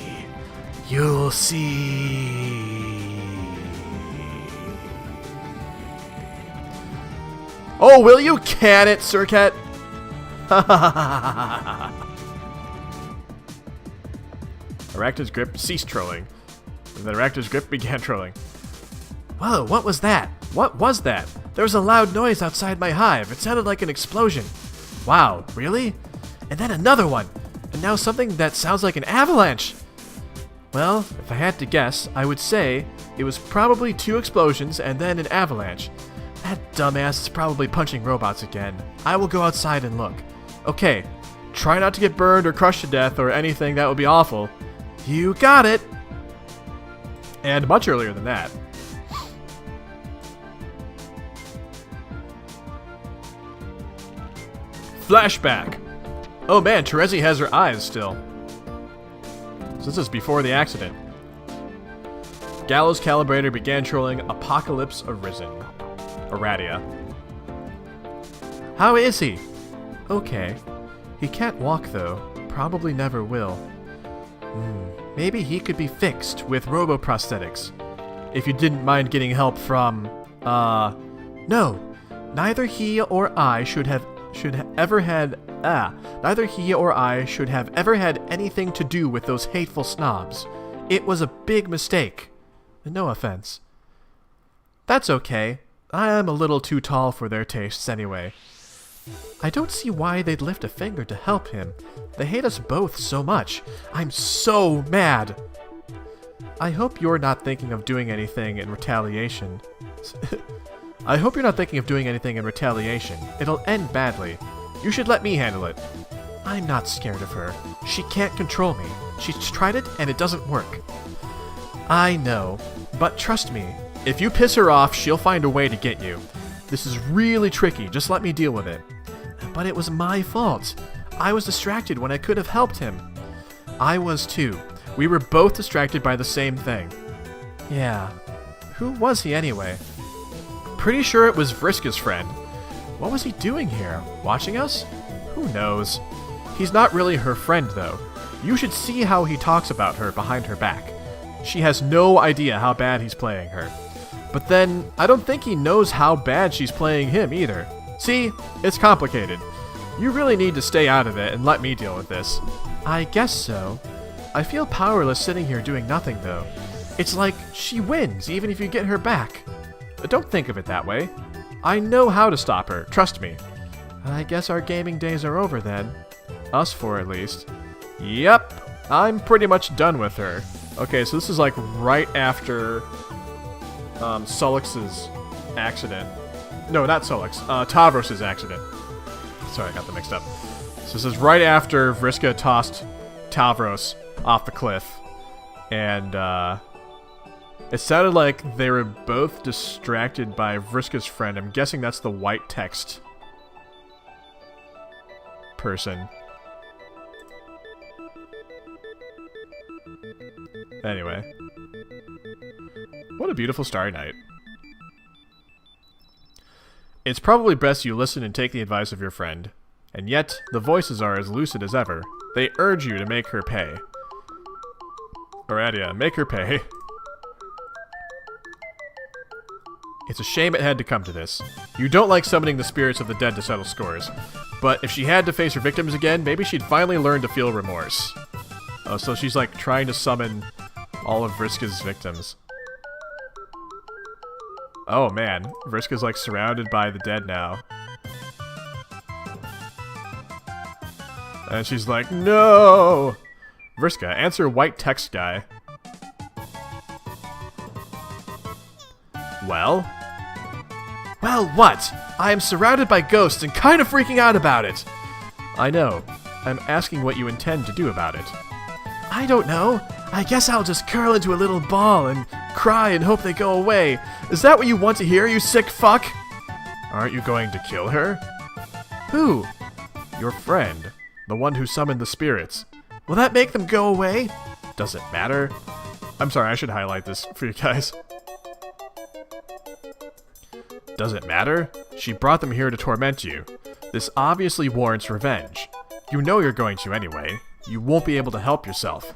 You'll see. Oh, will you can it, Karkat? Aracta's grip ceased trolling. And then Aracta's grip began trolling. Whoa, what was that? What was that? There was a loud noise outside my hive. It sounded like an explosion. Wow, really? And then another one. And now something that sounds like an avalanche. Well, if I had to guess, I would say it was probably 2 explosions and then an avalanche. That dumbass is probably punching robots again. I will go outside and look. Okay, try not to get burned or crushed to death or anything, that would be awful. You got it! And much earlier than that. Flashback! Oh man, Terezi has her eyes still. So this is before the accident. Gallows Calibrator began trolling Apocalypse Arisen. Aradia. How is he? Okay. He can't walk though. Probably never will. Maybe he could be fixed with roboprosthetics. If you didn't mind getting help from... No. Neither he or I should have ever had anything to do with those hateful snobs. It was a big mistake. No offense. That's okay. I am a little too tall for their tastes anyway. I don't see why they'd lift a finger to help him. They hate us both so much. I'm so mad. I hope you're not thinking of doing anything in retaliation. It'll end badly. You should let me handle it. I'm not scared of her. She can't control me. She's tried it and it doesn't work. I know, but trust me, if you piss her off, she'll find a way to get you. This is really tricky, just let me deal with it. But it was my fault. I was distracted when I could have helped him. I was too. We were both distracted by the same thing. Yeah. Who was he anyway? Pretty sure it was Vriska's friend. What was he doing here? Watching us? Who knows? He's not really her friend though. You should see how he talks about her behind her back. She has no idea how bad he's playing her. But then, I don't think he knows how bad she's playing him either. See, it's complicated. You really need to stay out of it and let me deal with this. I guess so. I feel powerless sitting here doing nothing, though. It's like she wins, even if you get her back. Don't think of it that way. I know how to stop her, trust me. I guess our gaming days are over then. Us four, at least. Yep, I'm pretty much done with her. Okay, so this is like right after Sullix's accident. No, not Sullix. Tavros' accident. Sorry, I got them mixed up. So this is right after Vriska tossed Tavros off the cliff. And it sounded like they were both distracted by Vriska's friend. I'm guessing that's the white text person. Anyway. What a beautiful starry night. It's probably best you listen and take the advice of your friend. And yet, the voices are as lucid as ever. They urge you to make her pay. Aradia, make her pay. It's a shame it had to come to this. You don't like summoning the spirits of the dead to settle scores. But if she had to face her victims again, maybe she'd finally learn to feel remorse. Oh, so she's like trying to summon all of Vriska's victims. Oh man, Vriska's like surrounded by the dead now. And she's like, no! Vriska, answer white text guy. Well? Well, what? I am surrounded by ghosts and kind of freaking out about it. I know. I'm asking what you intend to do about it. I don't know. I guess I'll just curl into a little ball and cry and hope they go away. Is that what you want to hear, you sick fuck? Aren't you going to kill her? Who? Your friend. The one who summoned the spirits. Will that make them go away? Does it matter? I'm sorry, I should highlight this for you guys. Does it matter? She brought them here to torment you. This obviously warrants revenge. You know you're going to anyway. You won't be able to help yourself.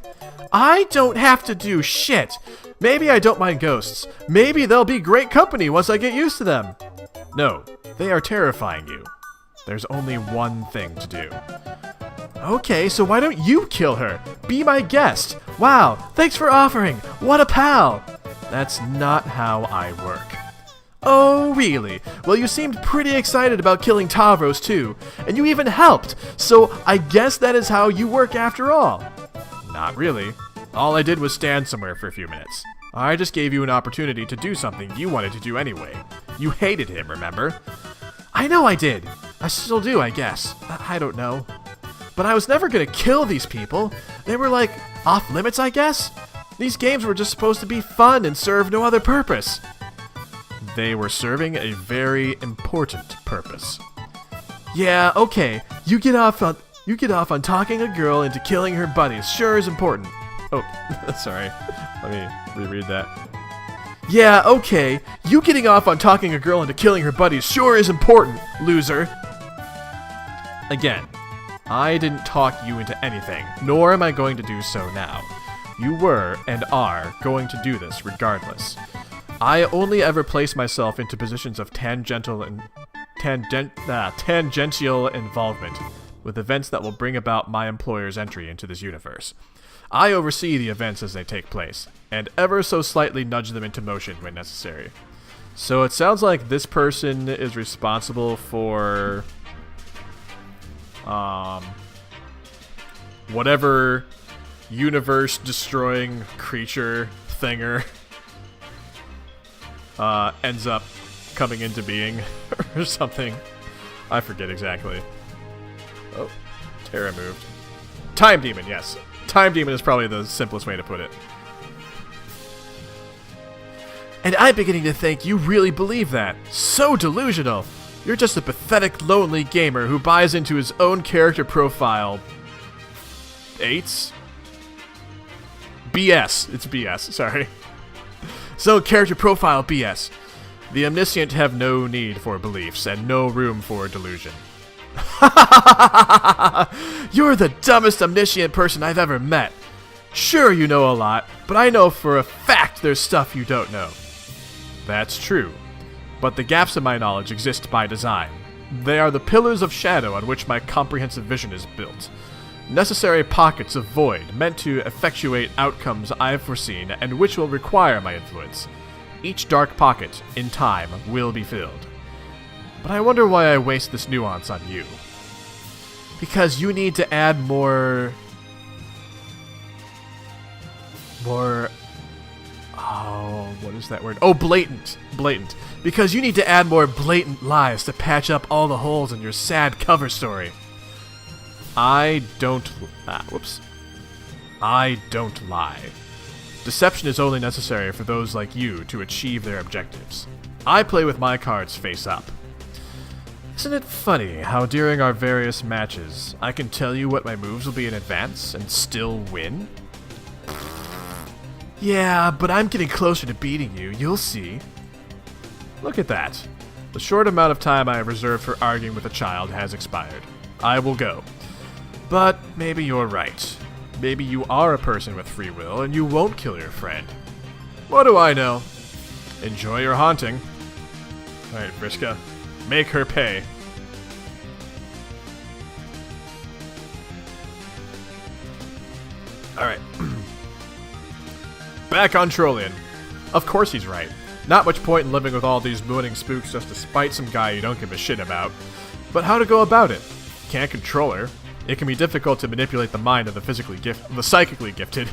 I don't have to do shit! Maybe I don't mind ghosts. Maybe they'll be great company once I get used to them. No, they are terrifying you. There's only one thing to do. Okay, so why don't you kill her? Be my guest. Wow, thanks for offering. What a pal. That's not how I work. Oh, really? Well, you seemed pretty excited about killing Tavros, too. And you even helped. So I guess that is how you work after all. Not really. All I did was stand somewhere for a few minutes. I just gave you an opportunity to do something you wanted to do anyway. You hated him, remember? I know I did. I still do, I guess. I don't know. But I was never gonna kill these people. They were like, off limits, I guess? These games were just supposed to be fun and serve no other purpose. They were serving a very important purpose. Yeah, okay. You get off on talking a girl into killing her buddies. Sure is important. Oh, sorry. Let me reread that. Yeah, okay. You getting off on talking a girl into killing her buddies sure is important, loser. Again, I didn't talk you into anything, nor am I going to do so now. You were, and are, going to do this regardless. I only ever place myself into positions of tangential involvement with events that will bring about my employer's entry into this universe. I oversee the events as they take place, and ever so slightly nudge them into motion when necessary. So it sounds like this person is responsible for whatever universe-destroying creature thinger ends up coming into being or something. I forget exactly. Oh, Terra moved. Time Demon, yes. Time Demon is probably the simplest way to put it. And I'm beginning to think you really believe that. So delusional. You're just a pathetic, lonely gamer who buys into his own character profile. Eights? BS. It's BS, sorry. So, character profile BS. The omniscient have no need for beliefs and no room for delusion. You're the dumbest omniscient person I've ever met. Sure, you know a lot, but I know for a fact there's stuff you don't know. That's true, but the gaps in my knowledge exist by design. They are the pillars of shadow on which my comprehensive vision is built. Necessary pockets of void meant to effectuate outcomes I have foreseen and which will require my influence. Each dark pocket, in time, will be filled. But I wonder why I waste this nuance on you. Because you need to add more... Oh, what is that word? Oh, blatant. Blatant. Because you need to add more blatant lies to patch up all the holes in your sad cover story. I don't lie. Deception is only necessary for those like you to achieve their objectives. I play with my cards face up. Isn't it funny how during our various matches, I can tell you what my moves will be in advance and still win? Yeah, but I'm getting closer to beating you, you'll see. Look at that. The short amount of time I have reserved for arguing with a child has expired. I will go. But maybe you're right. Maybe you are a person with free will and you won't kill your friend. What do I know? Enjoy your haunting. Alright, Vriska. Make her pay. Alright. Back on Trollian. Of course he's right. Not much point in living with all these mooning spooks just to spite some guy you don't give a shit about. But how to go about it? Can't control her. It can be difficult to manipulate the mind of the psychically gifted.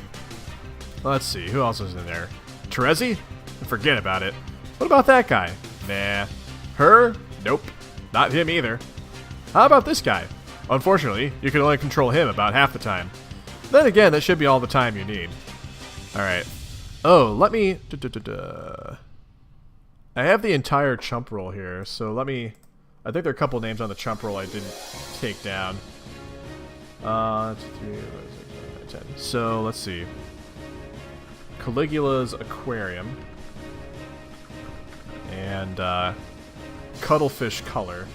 Let's see, who else is in there? Terezi? Forget about it. What about that guy? Nah. Her? Nope. Not him either. How about this guy? Unfortunately, you can only control him about half the time. Then again, that should be all the time you need. Alright. Oh, let me... I have the entire chump roll here, so let me... I think there are a couple names on the chump roll I didn't take down. 2, 3, 4, 6, 7, 10. So, let's see. Caligula's Aquarium. And, Cuttlefish Color.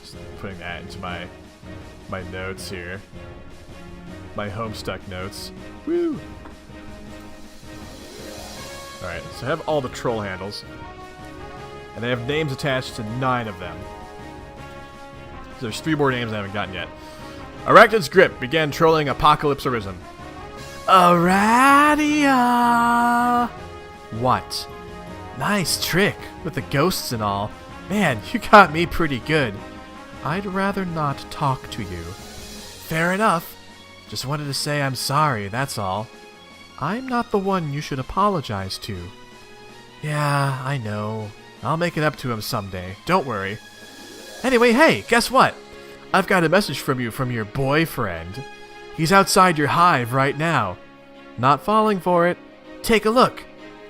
Just putting that into my notes here. My Homestuck notes. Woo! Alright, so I have all the troll handles. And they have names attached to 9 of them. So there's 3 more names I haven't gotten yet. Arachnid's Grip began trolling Apocalypse Arisen. Aradia! What? Nice trick, with the ghosts and all. Man, you got me pretty good. I'd rather not talk to you. Fair enough. Just wanted to say I'm sorry, that's all. I'm not the one you should apologize to. Yeah, I know. I'll make it up to him someday. Don't worry. Anyway, hey, guess what? I've got a message from you from your boyfriend. He's outside your hive right now. Not falling for it. Take a look.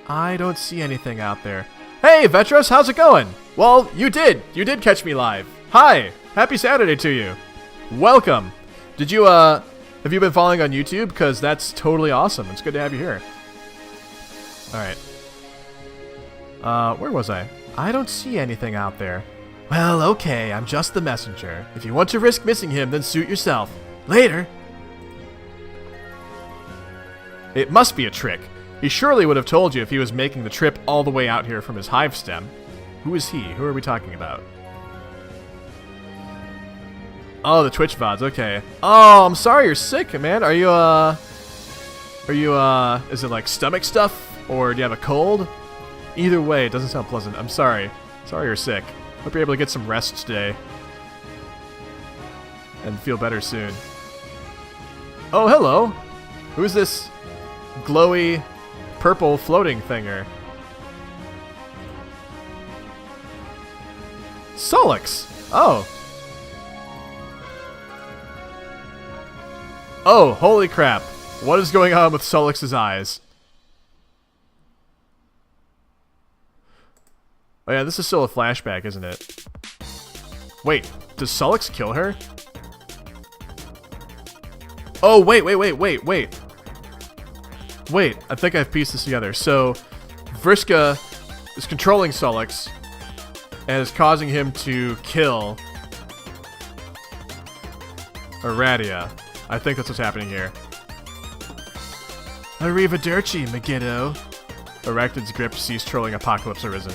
I don't see anything out there. Hey, Vetros, how's it going? Well, you did. You did catch me live. Hi. Happy Saturday to you. Welcome. Did you, have you been following on YouTube? Because that's totally awesome. It's good to have you here. Alright. Where was I? I don't see anything out there. Well, okay, I'm just the messenger. If you want to risk missing him, then suit yourself. Later. It must be a trick. He surely would have told you if he was making the trip all the way out here from his hive stem. Who is he? Who are we talking about? Oh, the Twitch VODs, okay. Oh, I'm sorry you're sick, man. Are you, is it like stomach stuff? Or do you have a cold? Either way, it doesn't sound pleasant. I'm sorry. Sorry you're sick. Hope you're able to get some rest today. And feel better soon. Oh, hello! Who's this glowy purple floating thinger? Solix! Oh! Oh, holy crap. What is going on with Solix's eyes? Oh yeah, this is still a flashback, isn't it? Wait, does Solix kill her? Oh, wait. Wait, I think I've pieced this together. So, Vriska is controlling Solix, and is causing him to kill Aradia. I think that's what's happening here. Arrivederci, Megiddo. Arachnid's grip ceased, trolling apocalypse arisen.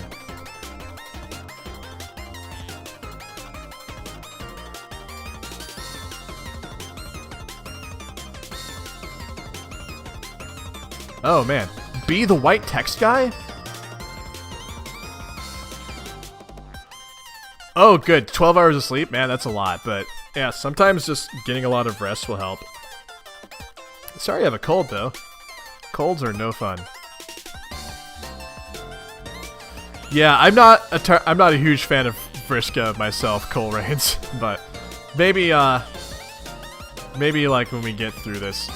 Oh man, be the white text guy? Oh good, 12 hours of sleep? Man, that's a lot, but yeah, sometimes just getting a lot of rest will help. Sorry I have a cold though. Colds are no fun. Yeah, I'm not a huge fan of Vriska myself, Cole Reigns, but maybe like when we get through this.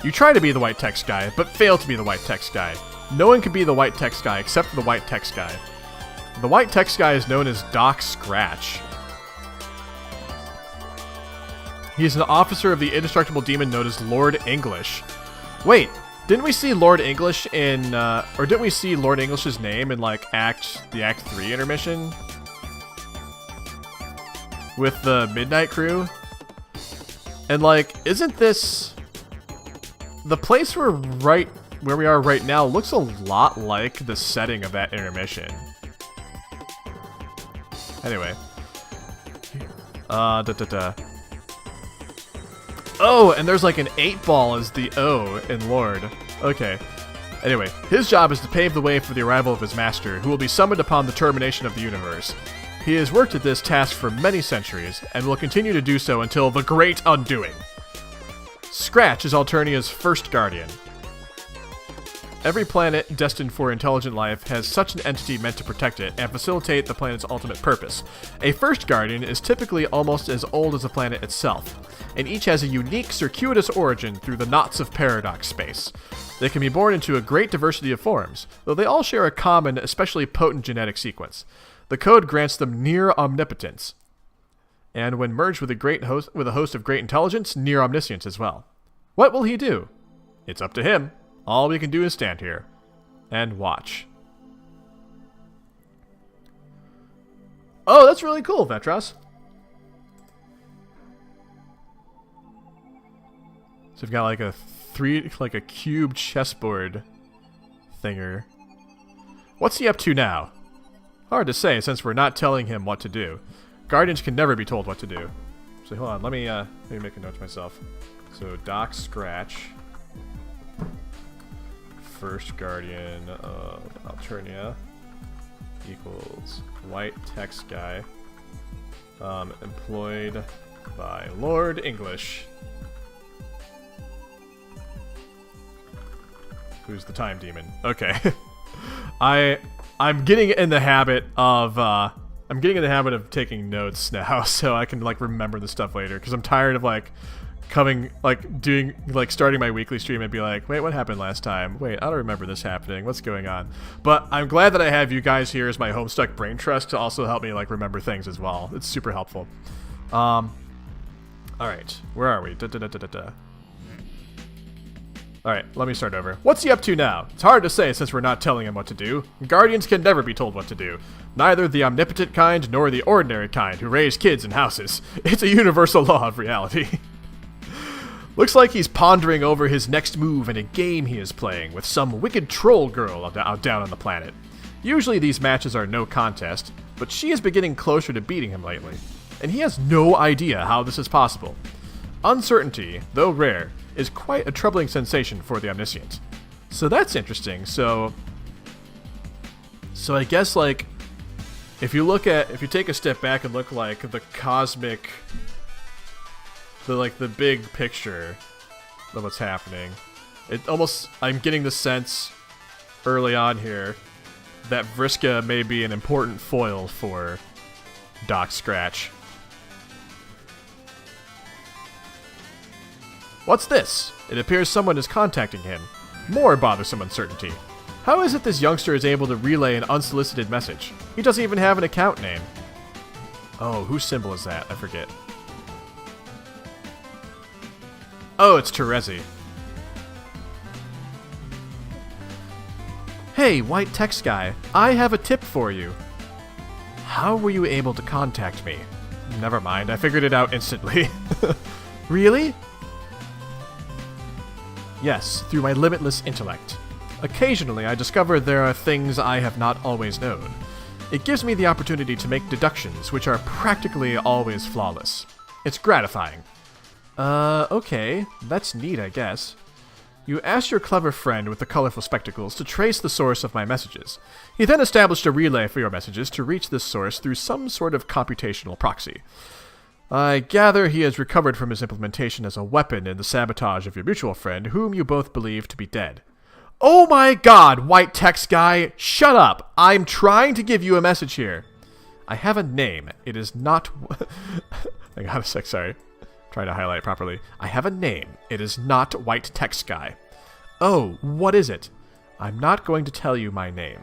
You try to be the white text guy, but fail to be the white text guy. No one can be the white text guy except for the white text guy. The white text guy is known as Doc Scratch. He is an officer of the indestructible demon known as Lord English. Wait, didn't we see Lord English in, or didn't we see Lord English's name in, like, the Act 3 intermission? With the Midnight Crew? And, like, isn't this... The place where we are right now looks a lot like the setting of that intermission. Anyway. Oh, and there's like an 8-ball as the O in Lord. Okay. Anyway, his job is to pave the way for the arrival of his master, who will be summoned upon the termination of the universe. He has worked at this task for many centuries, and will continue to do so until the Great Undoing. Scratch is Alternia's first guardian. Every planet destined for intelligent life has such an entity meant to protect it and facilitate the planet's ultimate purpose. A first guardian is typically almost as old as the planet itself, and each has a unique, circuitous origin through the knots of paradox space. They can be born into a great diversity of forms, though they all share a common, especially potent genetic sequence. The code grants them near omnipotence, and when merged with a host of great intelligence, near omniscience as well. What will he do? It's up to him. All we can do is stand here and watch. Oh, that's really cool, Vetros. So we've got like a cube chessboard thinger. What's he up to now? Hard to say since we're not telling him what to do. Guardians can never be told what to do. So hold on, let me make a note to myself. So Doc Scratch, first guardian of Alternia, equals white text guy, employed by Lord English, who's the time demon. Okay. I'm getting in the habit of taking notes now, so I can like remember the stuff later, because I'm tired of like starting my weekly stream and be like, wait, what happened last time? Wait, I don't remember this happening. What's going on? But I'm glad that I have you guys here as my Homestuck brain trust to also help me like remember things as well. It's super helpful. All right, where are we? All right, let me start over. What's he up to now? It's hard to say since we're not telling him what to do. Guardians can never be told what to do. Neither the omnipotent kind nor the ordinary kind who raise kids in houses. It's a universal law of reality. Looks like he's pondering over his next move in a game he is playing with some wicked troll girl out down on the planet. Usually these matches are no contest, but she is beginning closer to beating him lately, and he has no idea how this is possible. Uncertainty, though rare, is quite a troubling sensation for the omniscient. So that's interesting. So I guess like if you take a step back and look like the cosmic, the big picture of what's happening, I'm getting the sense early on here that Vriska may be an important foil for Doc Scratch. What's this? It appears someone is contacting him. More bothersome uncertainty. How is it this youngster is able to relay an unsolicited message? He doesn't even have an account name. Oh, whose symbol is that? I forget. Oh, it's Terezi. Hey, white text guy, I have a tip for you. How were you able to contact me? Never mind, I figured it out instantly. Really? Yes, through my limitless intellect. Occasionally, I discover there are things I have not always known. It gives me the opportunity to make deductions, which are practically always flawless. It's gratifying. Okay. That's neat, I guess. You asked your clever friend with the colorful spectacles to trace the source of my messages. He then established a relay for your messages to reach this source through some sort of computational proxy. I gather he has recovered from his implementation as a weapon in the sabotage of your mutual friend, whom you both believe to be dead. Oh my god, white text guy! Shut up! I'm trying to give you a message here. I have a name. It is not... Hang on a sec, sorry. Trying to highlight it properly. I have a name. It is not white text guy. Oh, what is it? I'm not going to tell you my name.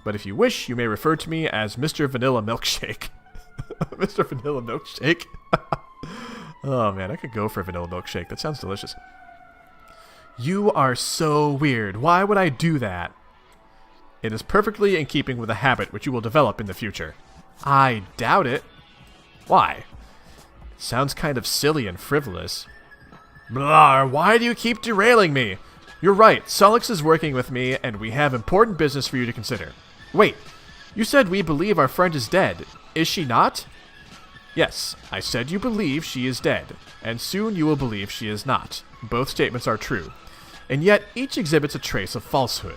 But if you wish, you may refer to me as Mr. Vanilla Milkshake. Mr. Vanilla Milkshake? Oh man, I could go for a vanilla milkshake. That sounds delicious. You are so weird. Why would I do that? It is perfectly in keeping with a habit which you will develop in the future. I doubt it. Why? Sounds kind of silly and frivolous. Blah, why do you keep derailing me? You're right, Solix is working with me, and we have important business for you to consider. Wait, you said we believe our friend is dead. Is she not? Yes, I said you believe she is dead, and soon you will believe she is not. Both statements are true, and yet each exhibits a trace of falsehood.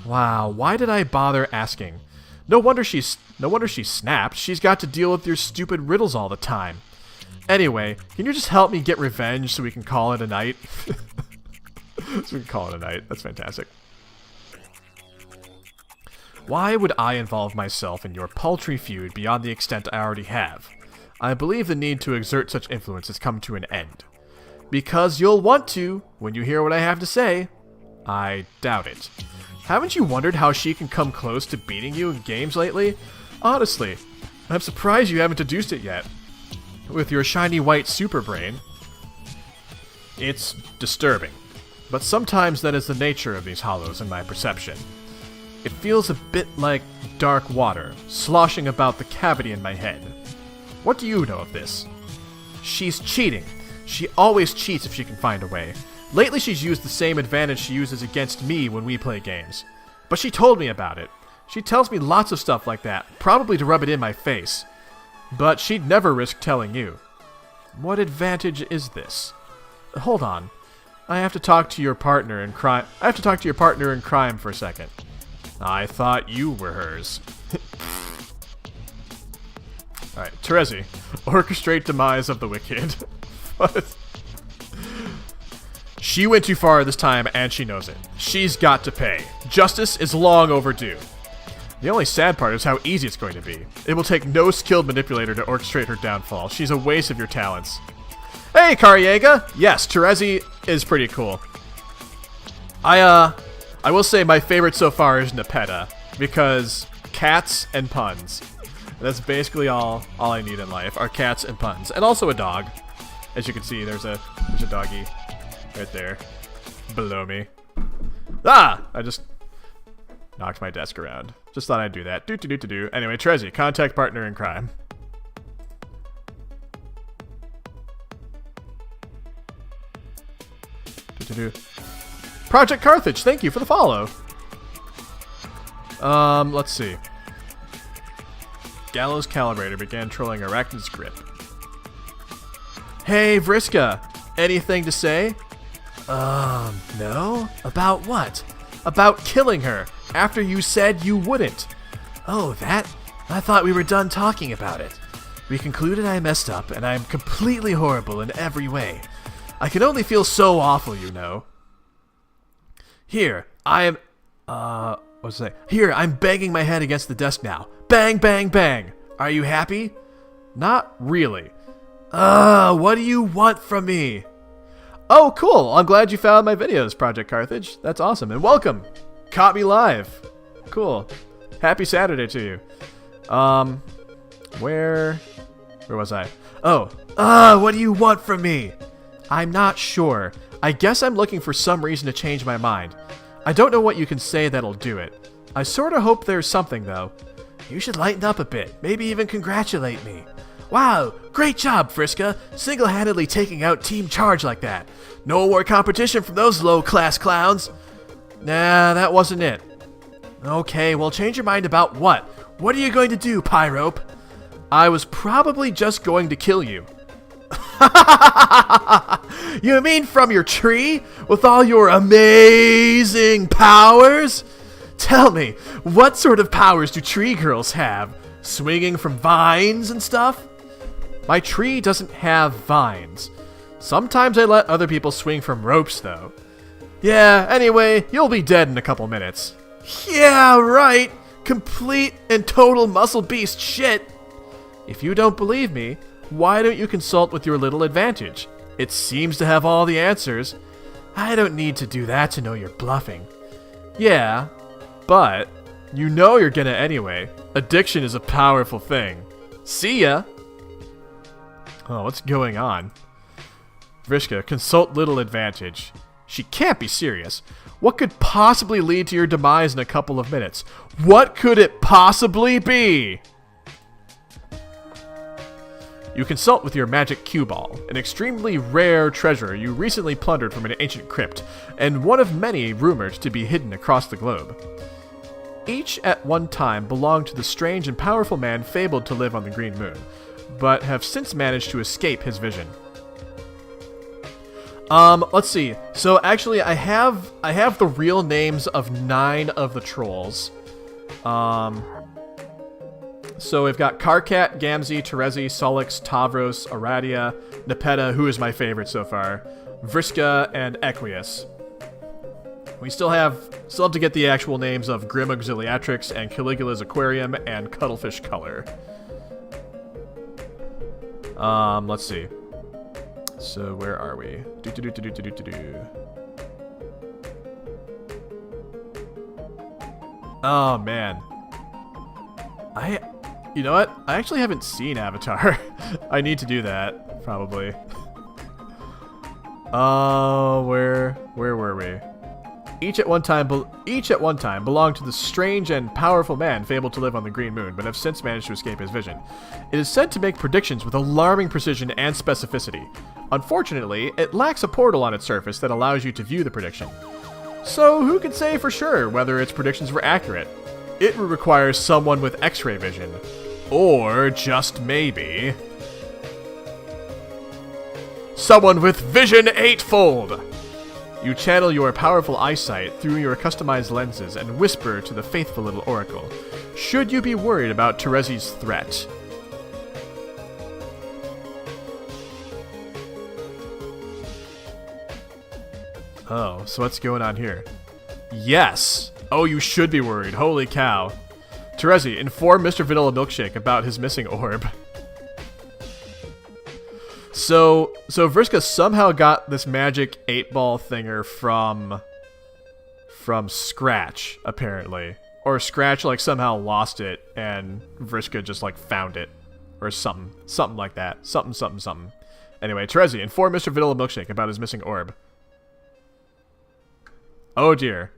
Wow, why did I bother asking? No wonder she snapped. She's got to deal with your stupid riddles all the time. Anyway, can you just help me get revenge so we can call it a night? So we can call it a night. That's fantastic. Why would I involve myself in your paltry feud beyond the extent I already have? I believe the need to exert such influence has come to an end. Because you'll want to, when you hear what I have to say. I doubt it. Haven't you wondered how she can come close to beating you in games lately? Honestly, I'm surprised you haven't deduced it yet. With your shiny white super brain. It's disturbing. But sometimes that is the nature of these hollows in my perception. It feels a bit like dark water, sloshing about the cavity in my head. What do you know of this? She's cheating. She always cheats if she can find a way. Lately she's used the same advantage she uses against me when we play games. But she told me about it. She tells me lots of stuff like that, probably to rub it in my face. But she'd never risk telling you. What advantage is this? Hold on. I have to talk to your partner in crime. For a second. I thought you were hers. Alright, Terezi. Orchestrate demise of the wicked. What? She went too far this time, and she knows it. She's got to pay. Justice is long overdue. The only sad part is how easy it's going to be. It will take no skilled manipulator to orchestrate her downfall. She's a waste of your talents. Hey, Kariega! Yes, Terezi is pretty cool. I will say my favorite so far is Nepeta, because cats and puns. That's basically all I need in life, are cats and puns. And also a dog. As you can see, there's a doggy right there, below me. Ah! I just knocked my desk around. Just thought I'd do that. Do. Anyway, Terezi, contact partner in crime. Project Carthage, thank you for the follow. Let's see. Gallows Calibrator began trolling Arachnid's grip. Hey, Vriska, anything to say? No? About what? About killing her, after you said you wouldn't. Oh, that? I thought we were done talking about it. We concluded I messed up, and I am completely horrible in every way. I can only feel so awful, you know. Here, Here, I'm banging my head against the desk now. Bang, bang, bang. Are you happy? Not really. What do you want from me? Oh, cool. I'm glad you found my videos, Project Carthage. That's awesome. And welcome. Caught me live. Cool. Happy Saturday to you. Where was I? Oh. What do you want from me? I'm not sure. I guess I'm looking for some reason to change my mind. I don't know what you can say that'll do it. I sorta hope there's something, though. You should lighten up a bit, maybe even congratulate me. Wow, great job, Friska, single-handedly taking out Team Charge like that. No more competition from those low-class clowns. Nah, that wasn't it. Okay, well, change your mind about what? What are you going to do, Pyrope? I was probably just going to kill you. You mean from your tree? With all your amazing powers? Tell me, what sort of powers do tree girls have? Swinging from vines and stuff? My tree doesn't have vines. Sometimes I let other people swing from ropes, though. Yeah, anyway, you'll be dead in a couple minutes. Yeah, right! Complete and total muscle beast shit! If you don't believe me, why don't you consult with your little advantage? It seems to have all the answers. I don't need to do that to know you're bluffing. Yeah, but you know you're gonna anyway. Addiction is a powerful thing. See ya! Oh, what's going on? Vrishka, consult little advantage. She can't be serious. What could possibly lead to your demise in a couple of minutes? What could it possibly be? You consult with your magic cue ball, an extremely rare treasure you recently plundered from an ancient crypt, and one of many rumored to be hidden across the globe. Each at one time belonged to the strange and powerful man fabled to live on the Green Moon, but have since managed to escape his vision. Let's see. So actually, I have the real names of 9 of the trolls. So we've got Karkat, Gamzee, Terezi, Solix, Tavros, Aradia, Nepeta, who is my favorite so far, Vriska, and Equius. We still have to get the actual names of Grim Auxiliatrix and Caligula's Aquarium and Cuttlefish Color. Let's see. So where are we? Oh man. You know what? I actually haven't seen Avatar. I need to do that, probably. Where were we? Each at one time belonged to the strange and powerful man fabled to live on the Green Moon, but have since managed to escape his vision. It is said to make predictions with alarming precision and specificity. Unfortunately, it lacks a portal on its surface that allows you to view the prediction. So who can say for sure whether its predictions were accurate? It would require someone with X-ray vision. Or, just maybe, someone with vision eightfold! You channel your powerful eyesight through your customized lenses and whisper to the faithful little oracle. Should you be worried about Terezi's threat? Oh, so what's going on here? Yes! Oh, you should be worried. Holy cow. Terezi, inform Mr. Vanilla Milkshake about his missing orb. So Vriska somehow got this magic 8-ball thinger from Scratch, apparently. Or Scratch, like, somehow lost it, and Vriska just, like, found it. Or something. Something like that. Something. Anyway, Terezi, inform Mr. Vanilla Milkshake about his missing orb. Oh dear.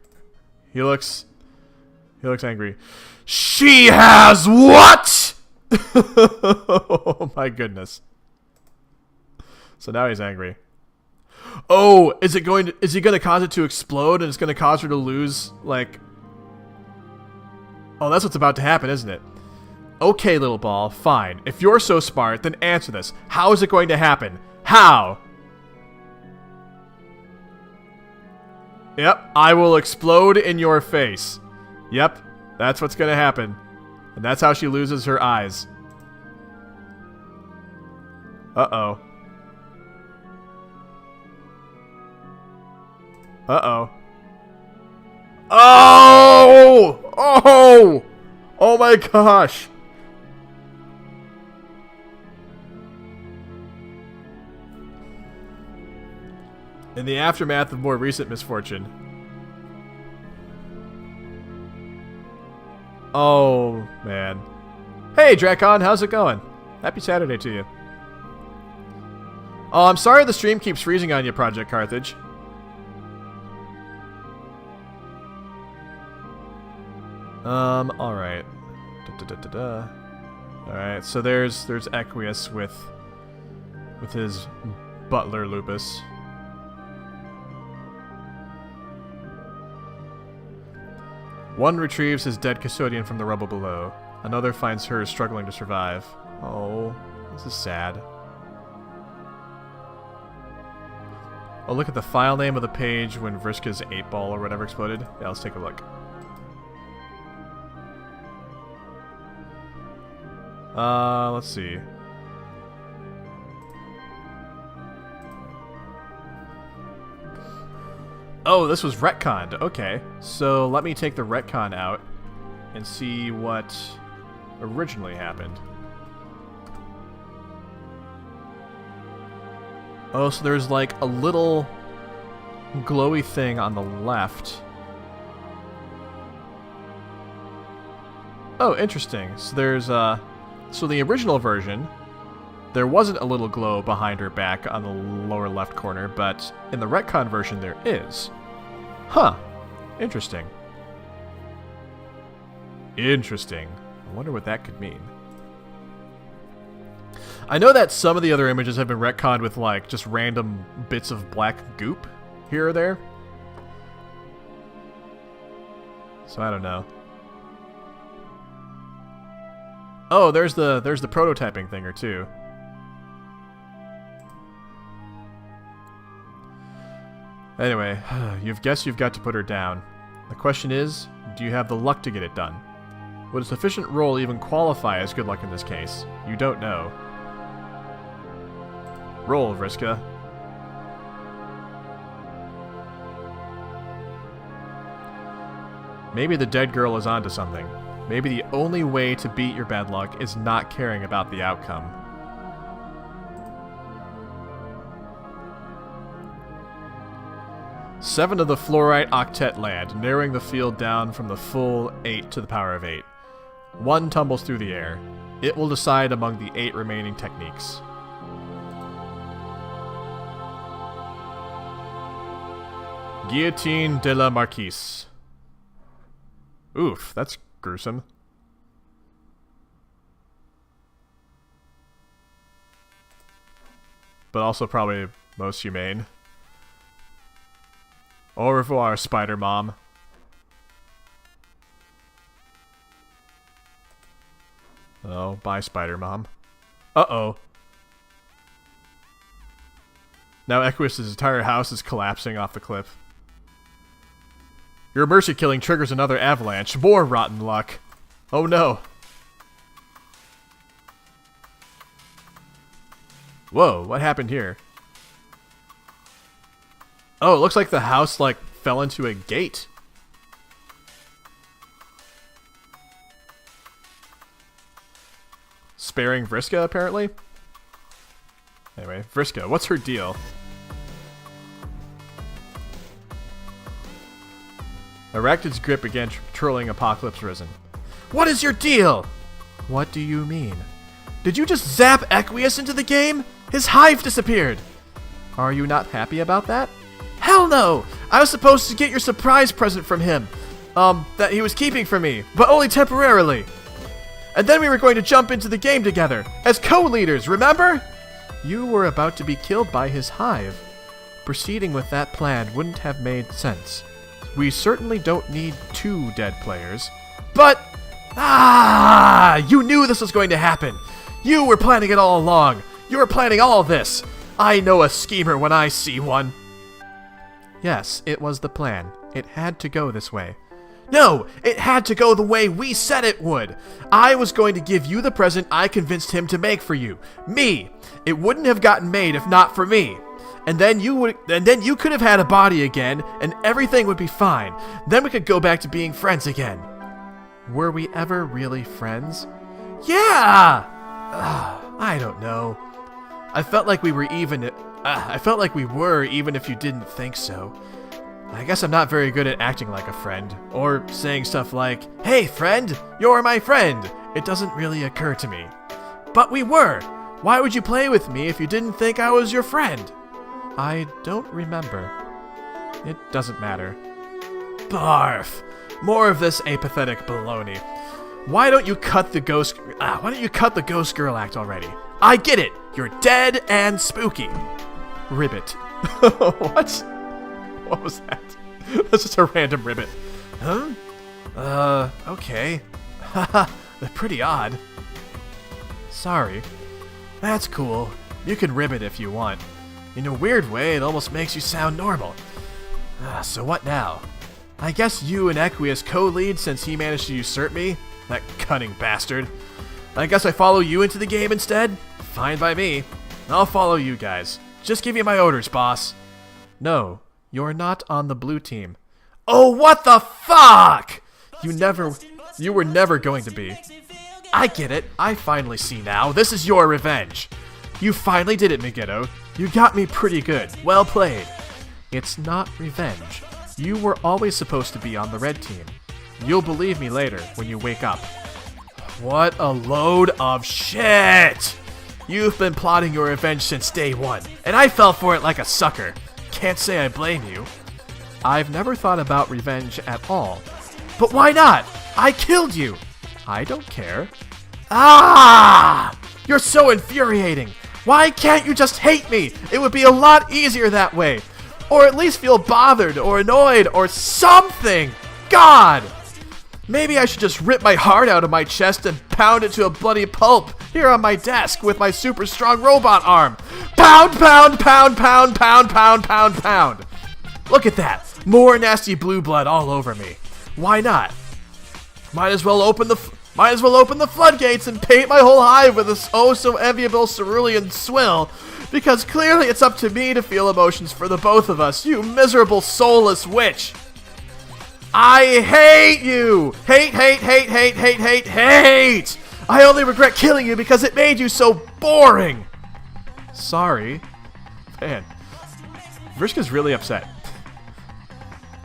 He looks angry. She has what? Oh my goodness. So now he's angry. Oh, is he going to cause it to explode and it's going to cause her to lose, like... Oh, that's what's about to happen, isn't it? Okay, little ball, fine. If you're so smart, then answer this. How is it going to happen? How? Yep, I will explode in your face. Yep, that's what's gonna happen. And that's how she loses her eyes. Uh-oh. Uh-oh. Oh! Oh! Oh my gosh! In the aftermath of more recent misfortune. Oh, man. Hey, Drakon, how's it going? Happy Saturday to you. Oh, I'm sorry the stream keeps freezing on you, Project Carthage. Alright. Alright, so there's Equius with his butler Lupus. One retrieves his dead custodian from the rubble below. Another finds her struggling to survive. Oh, this is sad. Oh, look at the file name of the page when Vriska's 8-ball or whatever exploded. Yeah, let's take a look. Let's see. Oh, this was retconned. Okay, so let me take the retcon out and see what originally happened. Oh, so there's like a little glowy thing on the left. Oh, interesting. So there's so the original version, there wasn't a little glow behind her back on the lower left corner, but in the retcon version there is. Huh. Interesting. Interesting. I wonder what that could mean. I know that some of the other images have been retconned with, like, just random bits of black goop here or there. So I don't know. Oh, there's the prototyping thinger too. Anyway, you've got to put her down. The question is, do you have the luck to get it done? Would a sufficient roll even qualify as good luck in this case? You don't know. Roll, Vriska. Maybe the dead girl is onto something. Maybe the only way to beat your bad luck is not caring about the outcome. Seven of the fluorite octet land, narrowing the field down from the full 8 to the power of 8. One tumbles through the air. It will decide among the 8 remaining techniques. Guillotine de la Marquise. Oof, that's gruesome. But also probably most humane. Au revoir, Spider Mom. Oh, bye, Spider Mom. Uh-oh. Now Equius' entire house is collapsing off the cliff. Your mercy killing triggers another avalanche. More rotten luck. Oh no. Whoa, what happened here? Oh, it looks like the house, like, fell into a gate. Sparing Vriska, apparently? Anyway, Vriska, what's her deal? Arachnid's grip began trolling Apocalypse Risen. What is your deal? What do you mean? Did you just zap Equius into the game? His hive disappeared. Are you not happy about that? Hell no! I was supposed to get your surprise present from him. That he was keeping for me, but only temporarily. And then we were going to jump into the game together, as co-leaders, remember? You were about to be killed by his hive. Proceeding with that plan wouldn't have made sense. We certainly don't need 2 dead players. But... you knew this was going to happen. You were planning it all along. You were planning all this. I know a schemer when I see one. Yes, it was the plan. It had to go this way. No, it had to go the way we said it would. I was going to give you the present I convinced him to make for you. Me. It wouldn't have gotten made if not for me. And then you could have had a body again, and everything would be fine. Then we could go back to being friends again. Were we ever really friends? Yeah! I don't know. I felt like we were even if you didn't think so. I guess I'm not very good at acting like a friend, or saying stuff like, "Hey friend, you're my friend." It doesn't really occur to me. But we were. Why would you play with me if you didn't think I was your friend? I don't remember. It doesn't matter. Barf! More of this apathetic baloney. Why don't you cut the ghost girl act already? I get it. You're dead and spooky. Ribbit. What? What was that? That's just a random ribbit. Huh? Okay. Haha, they're pretty odd. Sorry. That's cool. You can ribbit if you want. In a weird way, it almost makes you sound normal. So what now? I guess you and Equius co-lead since he managed to usurp me? That cunning bastard. I guess I follow you into the game instead? Fine by me. I'll follow you guys. Just give me my orders, boss. No, you're not on the blue team. Oh, what the fuck? You were never going to be. I get it. I finally see now. This is your revenge. You finally did it, Megiddo. You got me pretty good. Well played. It's not revenge. You were always supposed to be on the red team. You'll believe me later when you wake up. What a load of shit! You've been plotting your revenge since day one, and I fell for it like a sucker. Can't say I blame you. I've never thought about revenge at all. But why not? I killed you! I don't care. Ah! You're so infuriating! Why can't you just hate me? It would be a lot easier that way. Or at least feel bothered or annoyed or something! God! Maybe I should just rip my heart out of my chest and pound it to a bloody pulp here on my desk with my super strong robot arm. Pound, pound, pound, pound, pound, pound, pound, pound. Look at that. More nasty blue blood all over me. Why not? Might as well open the floodgates and paint my whole hive with this oh so enviable cerulean swill, because clearly it's up to me to feel emotions for the both of us, you miserable soulless witch. I hate you! Hate, hate, hate, hate, hate, hate, hate! I only regret killing you because it made you so boring! Sorry. Man. Vrishka's really upset.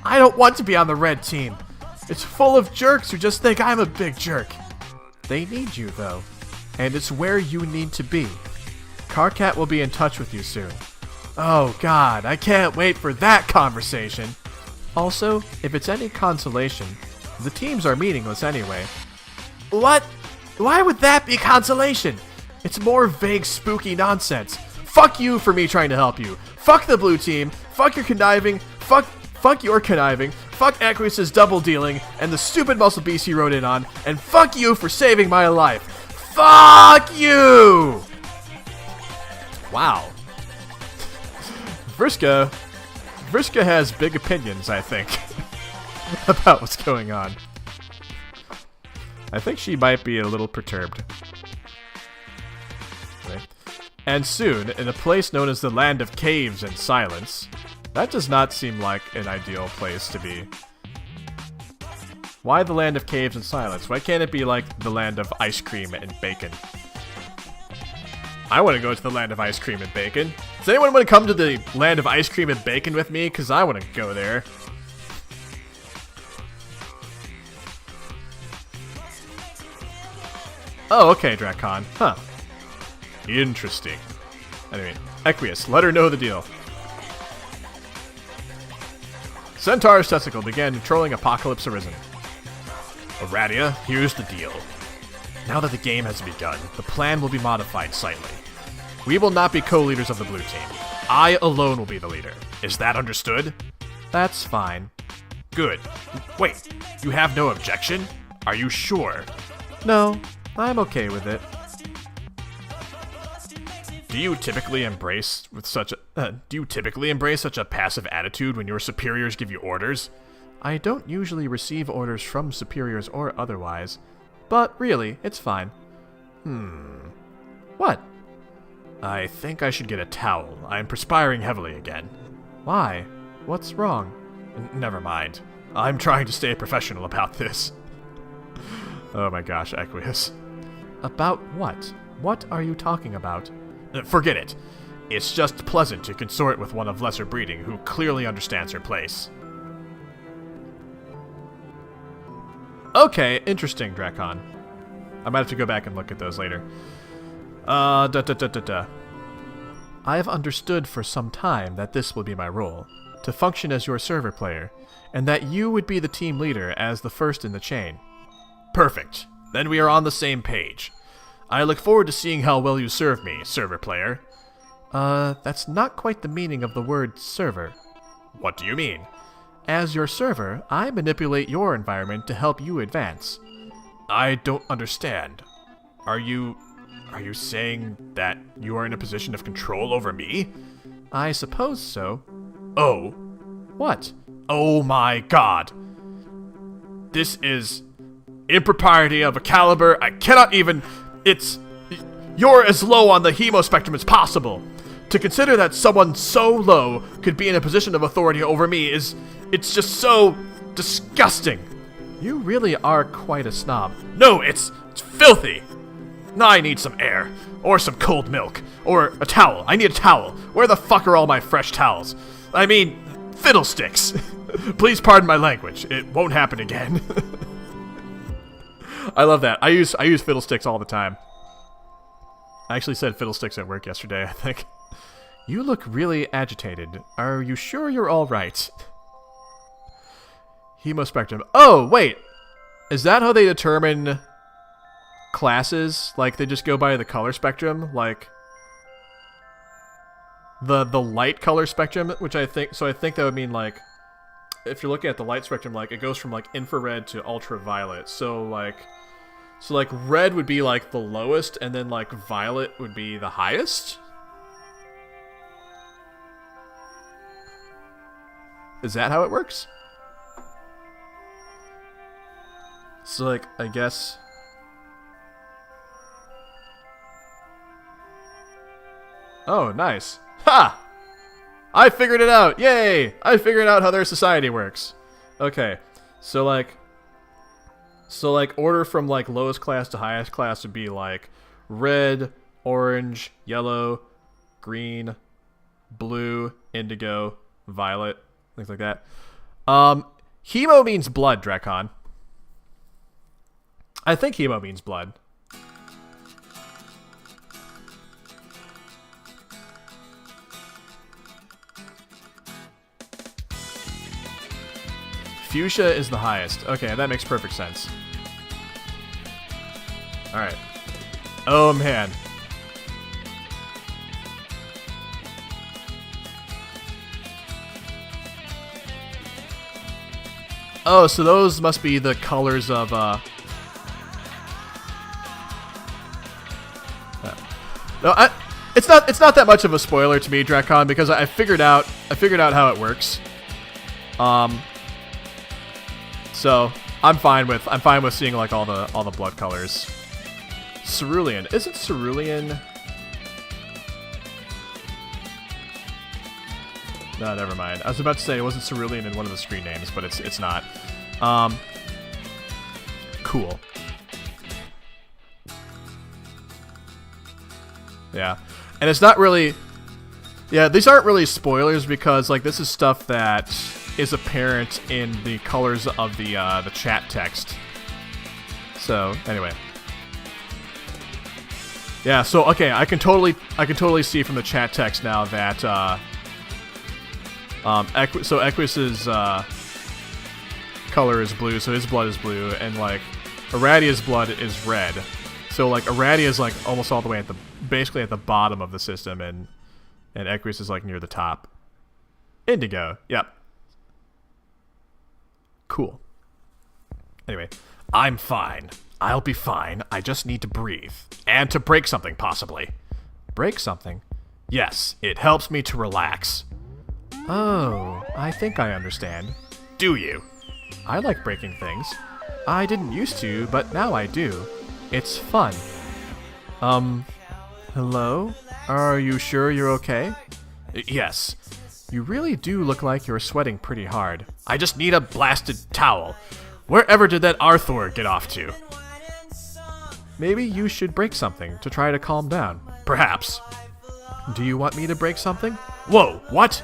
I don't want to be on the red team. It's full of jerks who just think I'm a big jerk. They need you, though. And it's where you need to be. Karkat will be in touch with you soon. Oh god, I can't wait for that conversation. Also, if it's any consolation, the teams are meaningless anyway. What? Why would that be consolation? It's more vague, spooky nonsense. Fuck you for me trying to help you. Fuck the blue team. Fuck your conniving. Fuck your conniving. Fuck Equius' double dealing and the stupid muscle beast he rode in on. And fuck you for saving my life. Fuck you! Wow. Vrishka has big opinions, I think, about what's going on. I think she might be a little perturbed. Okay. And soon, in a place known as the Land of Caves and Silence. That does not seem like an ideal place to be. Why the Land of Caves and Silence? Why can't it be like the Land of Ice Cream and Bacon? I want to go to the Land of Ice Cream and Bacon. Does anyone want to come to the Land of Ice Cream and Bacon with me? Because I want to go there. Oh, okay, Drakon. Huh. Interesting. Anyway, Equius, let her know the deal. Centaur's testicle began trolling Apocalypse Arisen. Aradia, here's the deal. Now that the game has begun, the plan will be modified slightly. We will not be co-leaders of the blue team. I alone will be the leader. Is that understood? That's fine. Good. Wait, you have no objection? Are you sure? No, I'm okay with it. Do you typically embrace such a passive attitude when your superiors give you orders? I don't usually receive orders from superiors or otherwise, but really, it's fine. What? I think I should get a towel. I'm perspiring heavily again. Why? What's wrong? Never mind. I'm trying to stay professional about this. Oh my gosh, Equius. About what? What are you talking about? Forget it. It's just pleasant to consort with one of lesser breeding who clearly understands her place. Okay, interesting, Drakon. I might have to go back and look at those later. I have understood for some time that this will be my role. to function as your server player, and that you would be the team leader as the first in the chain. Perfect. Then we are on the same page. I look forward to seeing how well you serve me, server player. That's not quite the meaning of the word server. What do you mean? As your server, I manipulate your environment to help you advance. I don't understand. Are you saying that you are in a position of control over me? I suppose so. Oh. What? Oh my god. This is impropriety of a caliber I cannot even... You're as low on the hemo spectrum as possible. To consider that someone so low could be in a position of authority over me it's just so disgusting. You really are quite a snob. No, it's filthy. I need some air, or some cold milk, or a towel. I need a towel. Where the fuck are all my fresh towels? I mean, fiddlesticks. Please pardon my language. It won't happen again. I love that. I use fiddlesticks all the time. I actually said fiddlesticks at work yesterday, I think. You look really agitated. Are you sure you're all right? Hemospectrum. Oh, wait. Is that how they determine classes? Like, they just go by the color spectrum? Like, the light color spectrum, which I think... So I think that would mean, like, if you're looking at the light spectrum, like, it goes from, like, infrared to ultraviolet. So, like, red would be, like, the lowest, and then, like, violet would be the highest? Is that how it works? So, like, I guess... Oh, nice. Ha! I figured it out! Yay! I figured out how their society works. Okay. So, like, order from, like, lowest class to highest class would be, like, red, orange, yellow, green, blue, indigo, violet, things like that. Hemo means blood, Drekon. I think hemo means blood. Fuchsia is the highest. Okay, that makes perfect sense. Alright. Oh, man. Oh, so those must be the colors of, No, it's not that much of a spoiler to me, Drekon, because I figured out how it works. So I'm fine with seeing like all the blood colors. Cerulean. Isn't Cerulean? No, never mind. I was about to say it wasn't Cerulean in one of the screen names, but it's not. Cool. Yeah. And it's not really... Yeah, these aren't really spoilers because, like, this is stuff that is apparent in the colors of the chat text. So, anyway. Yeah, so, okay, I can totally see from the chat text now that, Equius's, color is blue, so his blood is blue, and, like, Aradia's blood is red. So, like, Aradia is, like, almost all the way basically at the bottom of the system, and Equius is, like, near the top. Indigo. Yep. Cool. Anyway, I'm fine. I'll be fine. I just need to breathe. And to break something, possibly. Break something? Yes, it helps me to relax. Oh, I think I understand. Do you? I like breaking things. I didn't used to, but now I do. It's fun. Hello? Are you sure you're okay? Yes. You really do look like you're sweating pretty hard. I just need a blasted towel. Wherever did that Arthur get off to? Maybe you should break something to try to calm down. Perhaps. Do you want me to break something? Whoa, what?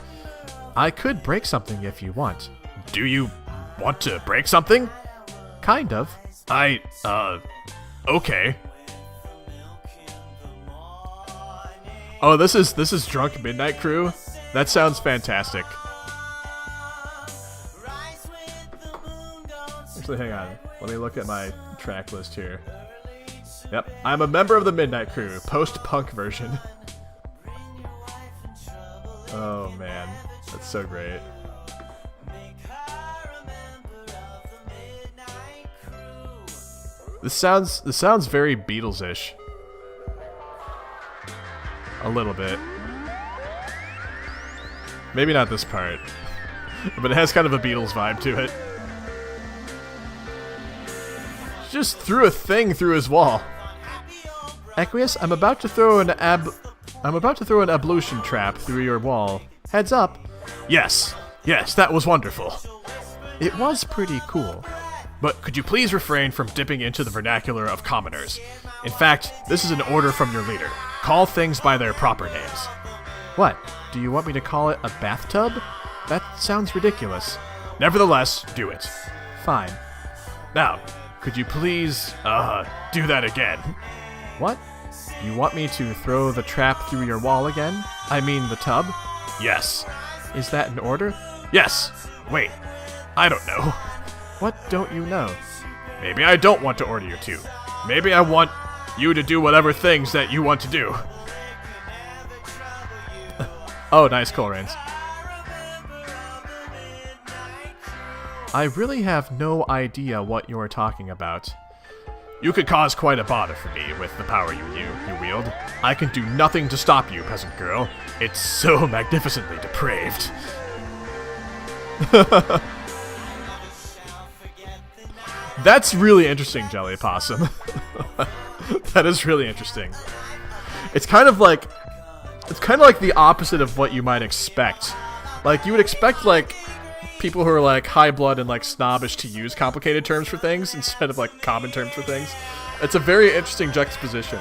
I could break something if you want. Do you want to break something? Kind of. Okay. Oh, this is Drunk Midnight Crew? That sounds fantastic. Actually, hang on. Let me look at my track list here. Yep, I'm a member of the Midnight Crew, post-punk version. Oh man, that's so great. This sounds very Beatles-ish. A little bit. Maybe not this part, but it has kind of a Beatles vibe to it. Just threw a thing through his wall. Equius, I'm about to throw an ablution trap through your wall. Heads up. Yes, that was wonderful. It was pretty cool. But could you please refrain from dipping into the vernacular of commoners? In fact, this is an order from your leader. Call things by their proper names. What? Do you want me to call it a bathtub? That sounds ridiculous. Nevertheless, do it. Fine. Now, could you please, do that again? What? You want me to throw the trap through your wall again? I mean the tub? Yes. Is that an order? Yes. Wait. I don't know. What don't you know? Maybe I don't want to order you to. Maybe I want you to do whatever things that you want to do. Oh, nice, Cool Rains. I really have no idea what you're talking about. You could cause quite a bother for me with the power you wield. I can do nothing to stop you, peasant girl. It's so magnificently depraved. That's really interesting, Jelly Possum. That is really interesting. It's kind of like the opposite of what you might expect. Like, you would expect, like, people who are, like, high blood and, like, snobbish to use complicated terms for things instead of, like, common terms for things. It's a very interesting juxtaposition.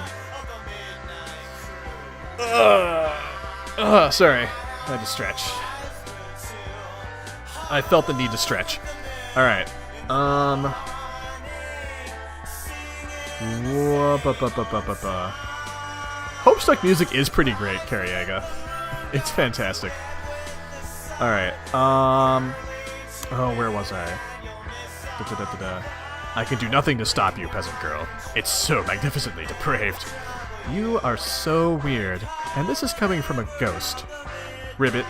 Sorry. I had to stretch. I felt the need to stretch. Alright. Homestuck music is pretty great, Cariaga. It's fantastic. Alright, oh, where was I? I can do nothing to stop you, peasant girl. It's so magnificently depraved. You are so weird, and this is coming from a ghost. Ribbit,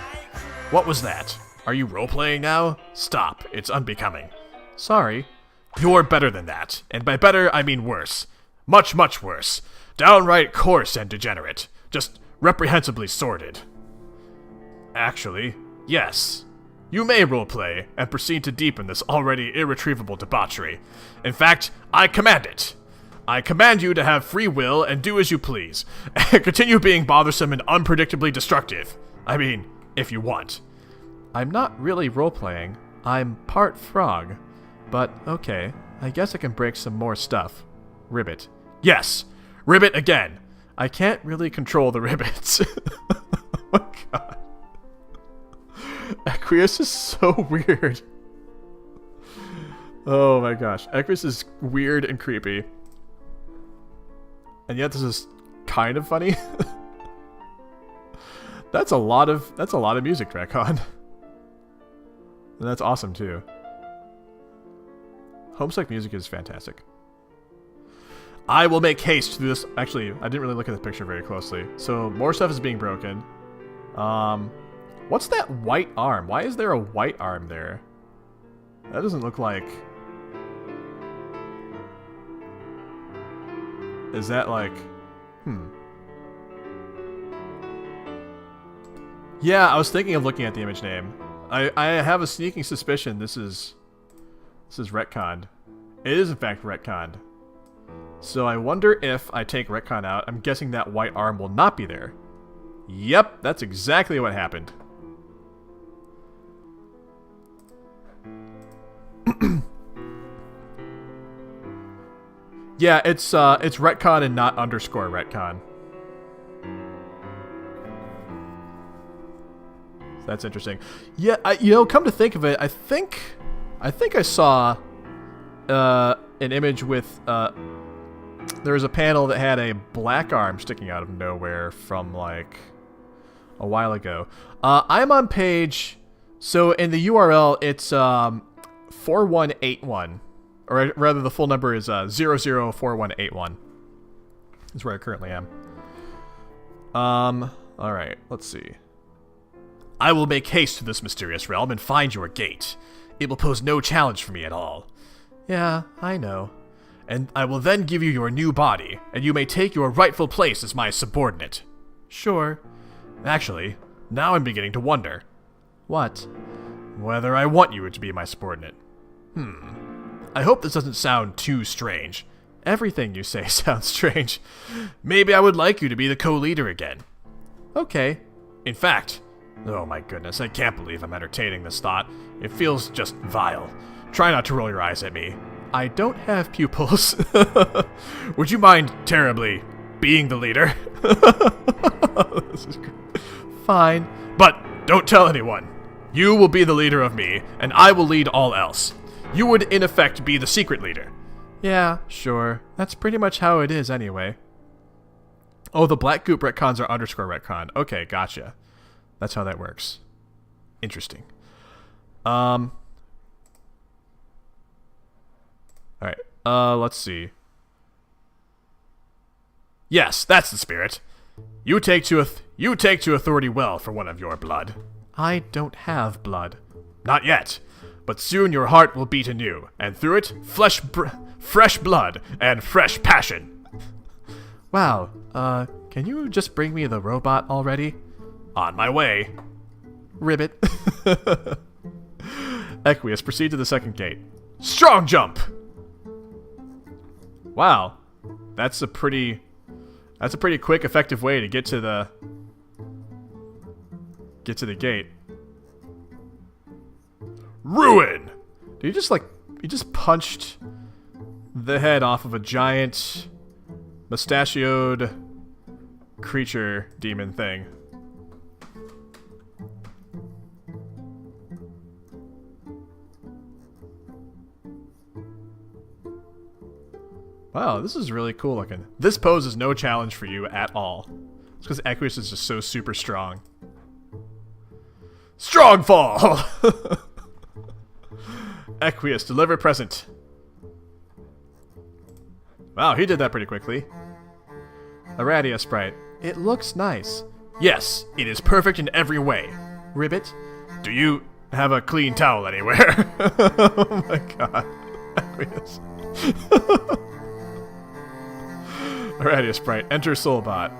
what was that? Are you role-playing now? Stop, it's unbecoming. Sorry. You're better than that, and by better, I mean worse. Much, much worse. Downright coarse and degenerate. Just reprehensibly sordid. Actually, yes. You may roleplay and proceed to deepen this already irretrievable debauchery. In fact, I command it. I command you to have free will and do as you please, and continue being bothersome and unpredictably destructive. I mean, if you want. I'm not really roleplaying. I'm part frog. But, okay, I guess I can break some more stuff. Ribbit. Yes! Ribbit again! I can't really control the ribbits. Oh my god. Equius is so weird. Oh my gosh. Equius is weird and creepy. And yet this is kind of funny. That's a lot of music, Drakon. And that's awesome too. Homestuck music is fantastic. I will make haste to do this. Actually, I didn't really look at the picture very closely. So more stuff is being broken. What's that white arm? Why is there a white arm there? That doesn't look like... Is that like... Yeah, I was thinking of looking at the image name. I have a sneaking suspicion this is retconned. It is in fact retconned. So I wonder if I take retcon out, I'm guessing that white arm will not be there. Yep, that's exactly what happened. Yeah, it's retcon and not underscore retcon. So that's interesting. Yeah, come to think of it, I think I saw an image with there was a panel that had a black arm sticking out of nowhere from like a while ago. I'm on page, so in the URL it's 4181. or rather the full number is 004181. Is where I currently am. Alright, let's see. I will make haste to this mysterious realm and find your gate. It will pose no challenge for me at all. Yeah, I know. And I will then give you your new body, and you may take your rightful place as my subordinate. Sure. Actually, now I'm beginning to wonder. What? Whether I want you to be my subordinate. I hope this doesn't sound too strange. Everything you say sounds strange. Maybe I would like you to be the co-leader again. Okay. In fact, oh my goodness, I can't believe I'm entertaining this thought. It feels just vile. Try not to roll your eyes at me. I don't have pupils. Would you mind terribly being the leader? This is great. Fine. But don't tell anyone. You will be the leader of me, and I will lead all else. You would, in effect, be the secret leader. Yeah, sure. That's pretty much how it is anyway. Oh, the black goop retcons are underscore retcon. Okay, gotcha. That's how that works. Interesting. Alright. Let's see. Yes, that's the spirit. You take to authority well for one of your blood. I don't have blood. Not yet. But soon your heart will beat anew, and through it, fresh blood and fresh passion. Wow, can you just bring me the robot already? On my way. Ribbit. Equius, proceed to the second gate. Strong jump! Wow. That's a pretty quick, effective way to get to the gate. Ruin! Did he just punched the head off of a giant mustachioed creature demon thing. Wow, this is really cool looking. This pose is no challenge for you at all. It's because Equius is just so super strong. Strong fall! Equius, deliver present. Wow, he did that pretty quickly. Aradia sprite. It looks nice. Yes, it is perfect in every way. Ribbit? Do you have a clean towel anywhere? Oh my god. Equius. Aradia sprite. Enter Soulbot.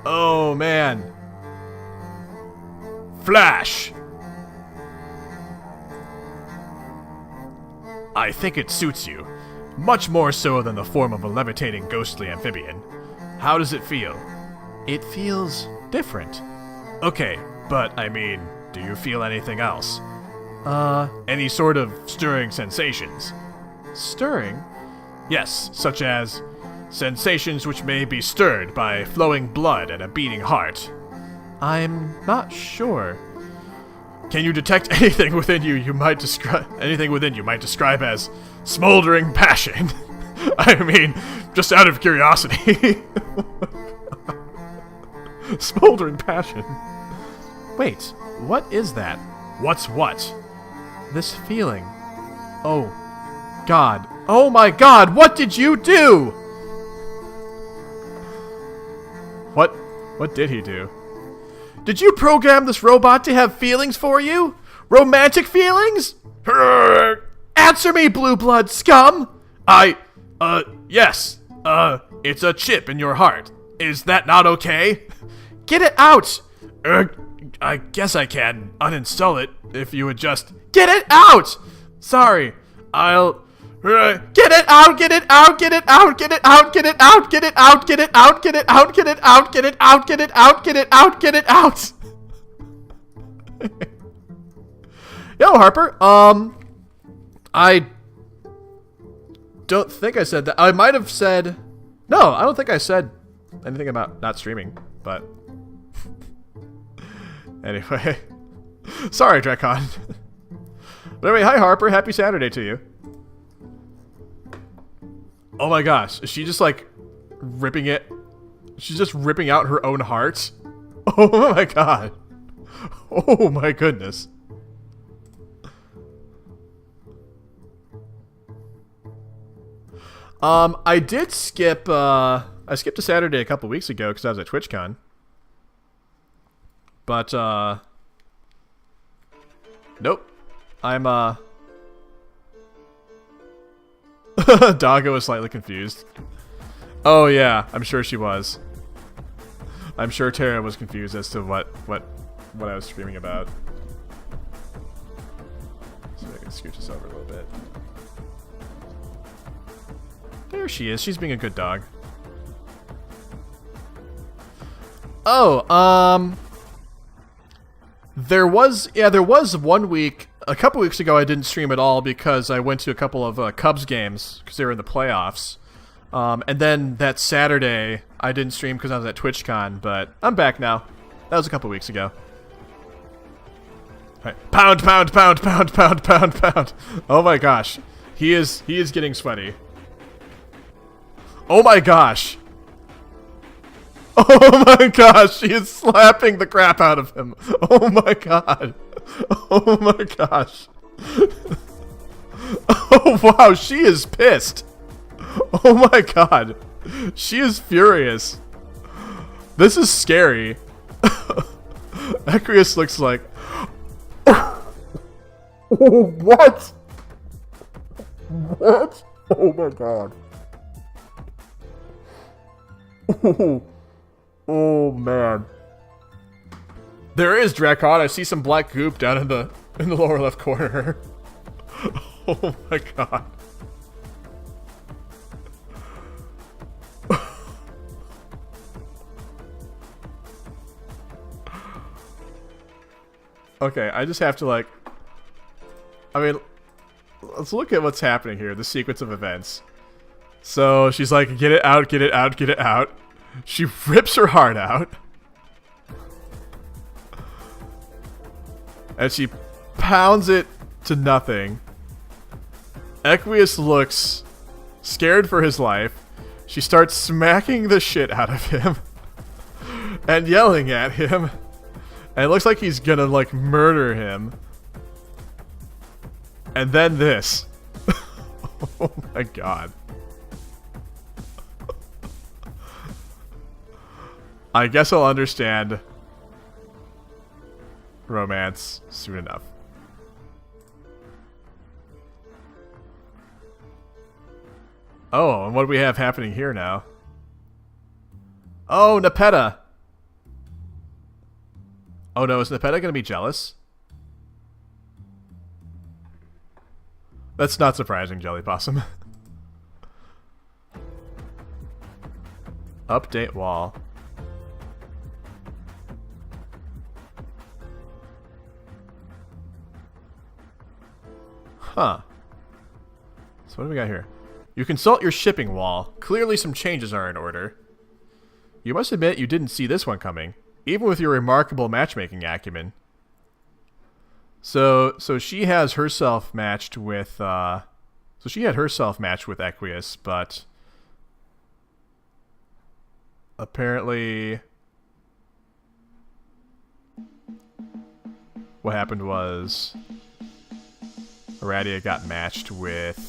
Oh man. Flash! I think it suits you. Much more so than the form of a levitating ghostly amphibian. How does it feel? It feels different. Okay, but I mean, do you feel anything else? Any sort of stirring sensations? Stirring? Yes, such as sensations which may be stirred by flowing blood and a beating heart. I'm not sure. Can you detect anything within you might describe as smoldering passion? I mean, just out of curiosity. Smoldering passion. Wait, what is that? What's what? This feeling. Oh, God. Oh my God, what did you do? What did he do? Did you program this robot to have feelings for you? Romantic feelings? Answer me, blue blood scum! Yes. It's a chip in your heart. Is that not okay? Get it out! I guess I can uninstall it if you would just... Get it out! Sorry, I'll... Get it out, get it out, get it out, get it out, get it out, get it out, get it out, get it out, get it out, get it out, get it out, get it out, get it out. Yo, Harper, I don't think I said that. I might have said... No, I don't think I said anything about not streaming, but... Anyway. Sorry, Drakon. But anyway, hi Harper, happy Saturday to you. Oh my gosh, is she just like ripping it? She's just ripping out her own heart? Oh my god. Oh my goodness. I did skip, I skipped a Saturday a couple weeks ago because I was at TwitchCon. But, nope. I'm, Doggo was slightly confused. Oh yeah, I'm sure she was. I'm sure Tara was confused as to what I was screaming about. So I can scooch this over a little bit. There she is. She's being a good dog. Oh, there was 1 week, a couple weeks ago I didn't stream at all because I went to a couple of Cubs games because they were in the playoffs. And then that Saturday I didn't stream because I was at TwitchCon, but I'm back now. That was a couple weeks ago. All right. Pound, pound, pound, pound, pound, pound, pound. Oh my gosh. He is getting sweaty. Oh my gosh. Oh my gosh, she is slapping the crap out of him. Oh my god. Oh my gosh. Oh wow, she is pissed. Oh my god. She is furious. This is scary. Equius looks like... What? What? Oh my god. Oh man. There is Drakon. I see some black goop down in the lower left corner. Oh my god. Okay, I just have to like... I mean, let's look at what's happening here, the sequence of events. So she's like, get it out, get it out, get it out. She rips her heart out. And she pounds it to nothing. Equius looks scared for his life. She starts smacking the shit out of him. And yelling at him. And it looks like he's gonna, like, murder him. And then this. Oh my god. I guess I'll understand romance soon enough. Oh, and what do we have happening here now? Oh, Nepeta! Oh no, is Nepeta gonna be jealous? That's not surprising, Jelly Possum. Update wall. Huh. So what do we got here? You consult your shipping wall. Clearly some changes are in order. You must admit you didn't see this one coming, even with your remarkable matchmaking acumen. So she has herself matched with, so she had herself matched with Equius, but apparently what happened was Aradia got matched with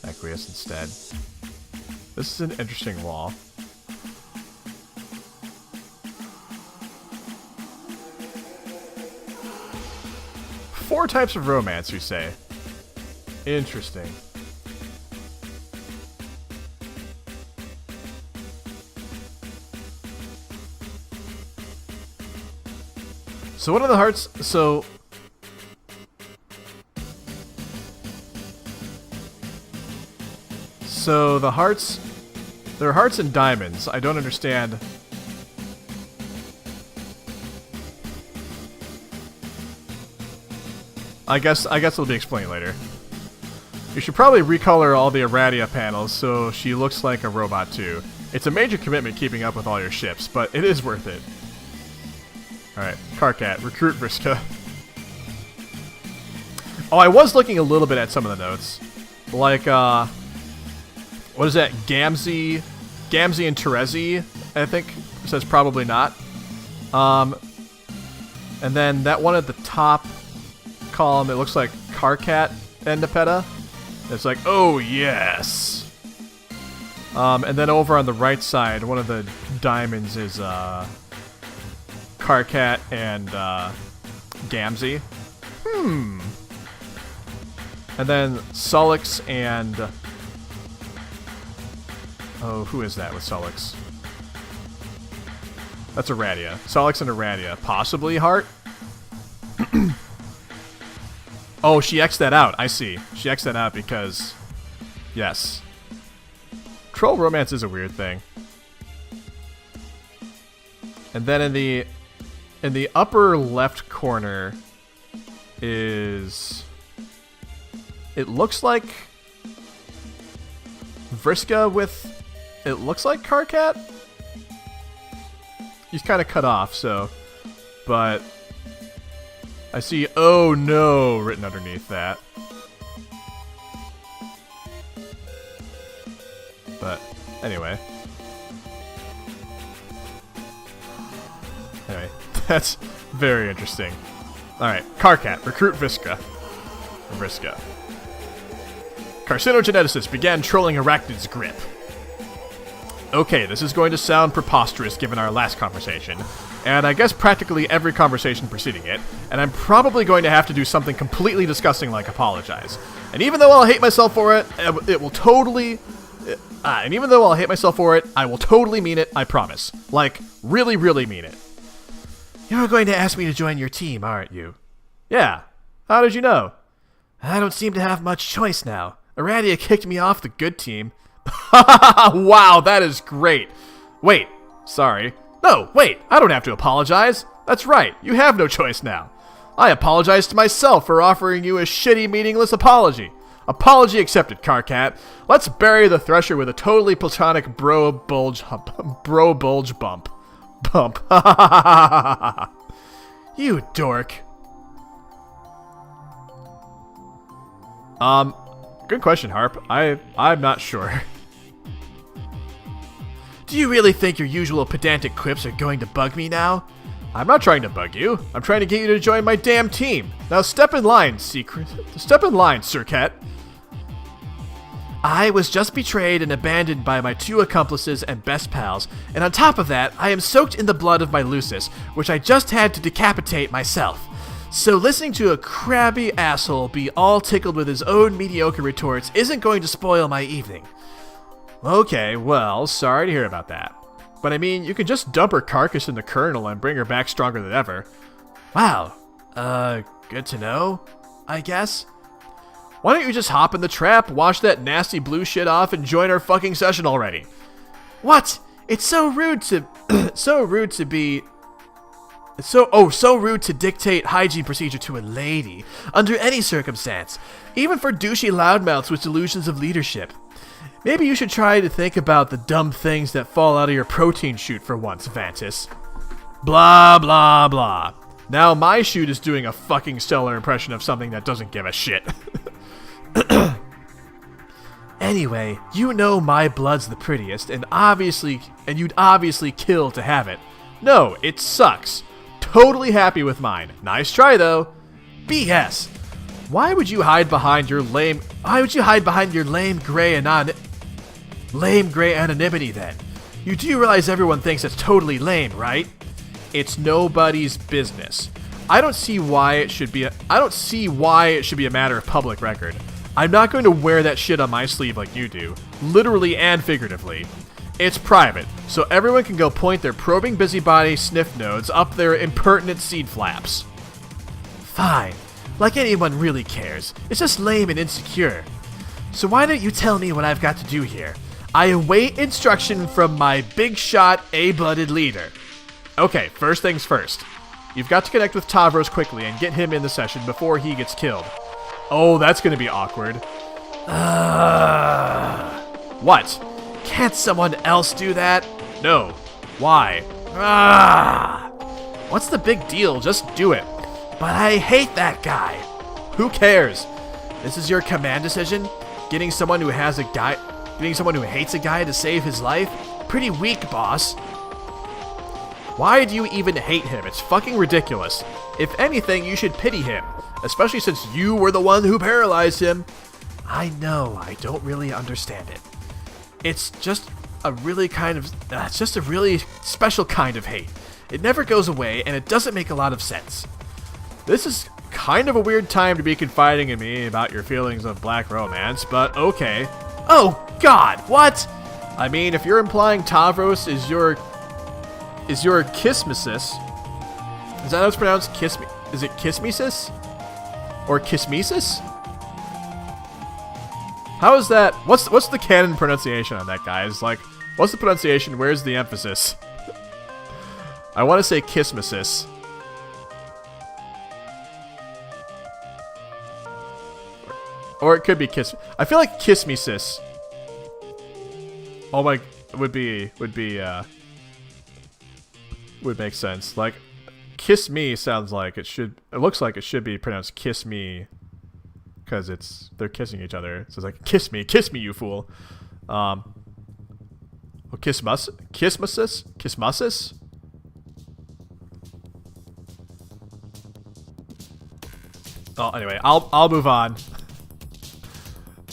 Equius instead. This is an interesting wall. Four types of romance, you say? Interesting. So what are the hearts? So the hearts, there are hearts and diamonds. I don't understand. I guess it'll be explained later. You should probably recolor all the Aradia panels so she looks like a robot too. It's a major commitment keeping up with all your ships, but it is worth it. Alright, Karkat, recruit Vriska. Oh, I was looking a little bit at some of the notes. Like, what is that? Gamzee and Terezi, I think, says probably not. And then that one at the top column, it looks like Karkat and Nepeta. It's like, oh yes. And then over on the right side, one of the diamonds is Karkat and Gamzee. And then Solix and... Oh, who is that with Solix? That's Aradia. Solix and Aradia. Possibly Heart? Oh, she X'd that out. I see. She X'd that out because... Yes. Troll romance is a weird thing. And then in the upper left corner is... It looks like Vriska with... It looks like Karkat? He's kind of cut off, so... But... I see "Oh no" written underneath that. But, anyway. Anyway, that's very interesting. Alright, Karkat, recruit Vriska. Carcinogeneticist began trolling Arachnid's grip. Okay, this is going to sound preposterous given our last conversation, and I guess practically every conversation preceding it, and I'm probably going to have to do something completely disgusting like apologize. And even though I'll hate myself for it, it will totally... and even though I'll hate myself for it, I will totally mean it, I promise. Like, really, really mean it. You're going to ask me to join your team, aren't you? Yeah. How did you know? I don't seem to have much choice now. Aradia kicked me off the good team. Wow, that is great. Wait, sorry. No, wait, I don't have to apologize. That's right, you have no choice now. I apologize to myself for offering you a shitty, meaningless apology. Apology accepted, Karkat. Let's bury the Thresher with a totally platonic bro bulge bump. You dork. Good question, Harp. I'm not sure. Do you really think your usual pedantic quips are going to bug me now? I'm not trying to bug you. I'm trying to get you to join my damn team. Now step in line, Sirket. I was just betrayed and abandoned by my 2 accomplices and best pals, and on top of that, I am soaked in the blood of my Lucis, which I just had to decapitate myself. So listening to a crabby asshole be all tickled with his own mediocre retorts isn't going to spoil my evening. Okay, well, sorry to hear about that. But I mean, you can just dump her carcass in the kernel and bring her back stronger than ever. Wow. Good to know, I guess. Why don't you just hop in the trap, wash that nasty blue shit off, and join our fucking session already? What? It's so rude to... so rude to dictate hygiene procedure to a lady, under any circumstance, even for douchey loudmouths with delusions of leadership. Maybe you should try to think about the dumb things that fall out of your protein chute for once, Vantis. Blah, blah, blah. Now my chute is doing a fucking stellar impression of something that doesn't give a shit. Anyway, you know my blood's the prettiest, and you'd obviously kill to have it. No, it sucks. Totally happy with mine. Nice try, though. BS. Why would you hide behind your lame gray anonymity then? You do realize everyone thinks it's totally lame, right? It's nobody's business. I don't see why it should be a matter of public record. I'm not going to wear that shit on my sleeve like you do, literally and figuratively. It's private, so everyone can go point their probing busybody sniff nodes up their impertinent seed flaps. Fine. Like anyone really cares. It's just lame and insecure. So why don't you tell me what I've got to do here? I await instruction from my big shot, A-blooded leader. Okay, first things first. You've got to connect with Tavros quickly and get him in the session before he gets killed. Oh, that's gonna be awkward. What? Can't someone else do that? No. Why? What's the big deal? Just do it. But I hate that guy. Who cares? This is your command decision? Getting someone who hates a guy to save his life? Pretty weak, boss. Why do you even hate him? It's fucking ridiculous. If anything, you should pity him, especially since you were the one who paralyzed him. I know, I don't really understand it. It's just a really it's just a really special kind of hate. It never goes away, and it doesn't make a lot of sense. This is kind of a weird time to be confiding in me about your feelings of black romance, but okay. Oh, God, what? I mean, if you're implying Tavros is your kismesis, is that how it's pronounced? Is it kismesis? Or kismesis? How is that? What's the canon pronunciation on that, guys? Like, what's the pronunciation? Where's the emphasis? I want to say kismesis. Or it could be kiss. I feel like kiss me sis. Oh my, would make sense. Like, kiss me sounds like it looks like it should be pronounced kiss me, because they're kissing each other. So it's like kiss me, you fool. Well, kismasis. Oh, anyway, I'll move on.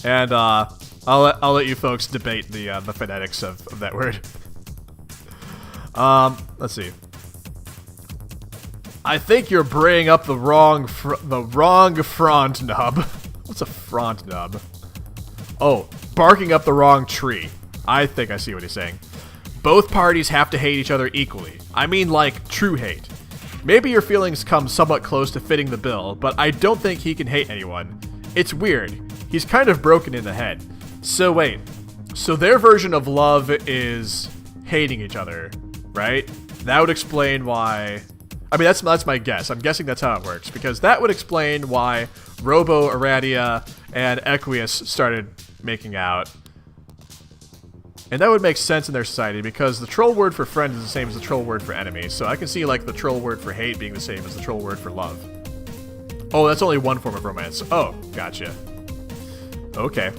And I'll let you folks debate the phonetics of that word. Let's see. I think you're bringing up the wrong front nub. What's a front nub? Oh, barking up the wrong tree. I think I see what he's saying. Both parties have to hate each other equally. I mean, like, true hate. Maybe your feelings come somewhat close to fitting the bill, but I don't think he can hate anyone. It's weird. He's kind of broken in the head. So wait. So their version of love is hating each other, right? That would explain why... I mean, that's my guess. I'm guessing that's how it works, because that would explain why Robo, Aradia, and Equius started making out. And that would make sense in their society, because the troll word for friend is the same as the troll word for enemy, so I can see, like, the troll word for hate being the same as the troll word for love. Oh, that's only one form of romance. Oh, gotcha. Okay.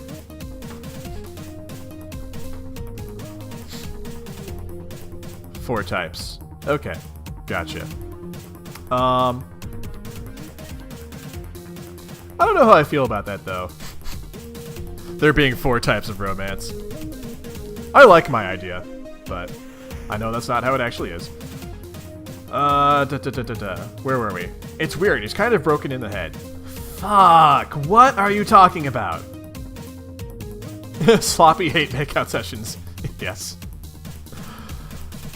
Four types. Okay. Gotcha. I don't know how I feel about that, though. There being 4 types of romance. I like my idea, but I know that's not how it actually is. Where were we? It's weird. He's kind of broken in the head. Fuck. What are you talking about? Sloppy hate makeout sessions. Yes.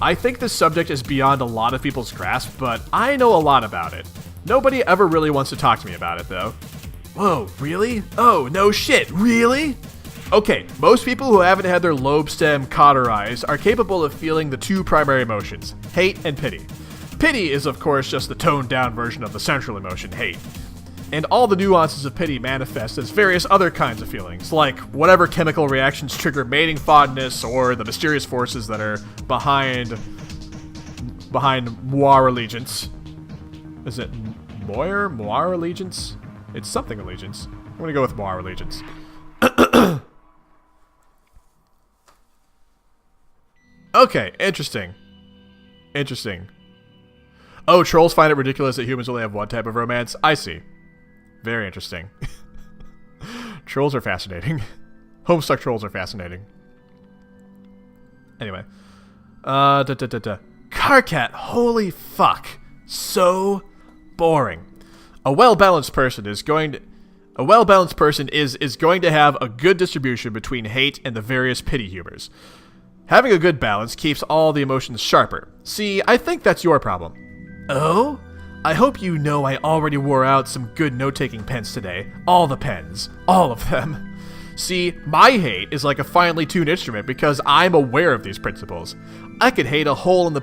I think this subject is beyond a lot of people's grasp, but I know a lot about it. Nobody ever really wants to talk to me about it, though. Whoa, really? Oh, no shit, really? Okay, most people who haven't had their lobe stem cauterized are capable of feeling the 2 primary emotions, hate and pity. Pity is, of course, just the toned-down version of the central emotion, hate. And all the nuances of pity manifest as various other kinds of feelings, like whatever chemical reactions trigger mating fondness, or the mysterious forces that are behind Moir allegiance. Is it Moir allegiance? It's something allegiance. I'm gonna go with Moir allegiance. Okay, interesting. Oh, trolls find it ridiculous that humans only have one type of romance? I see. Very interesting. Trolls are fascinating. Homestuck trolls are fascinating. Anyway. Karkat, holy fuck. So boring. A well-balanced person is going to have a good distribution between hate and the various pity humors. Having a good balance keeps all the emotions sharper. See, I think that's your problem. Oh? I hope you know I already wore out some good note-taking pens today. All the pens. All of them. See, my hate is like a finely tuned instrument because I'm aware of these principles. I could hate a hole in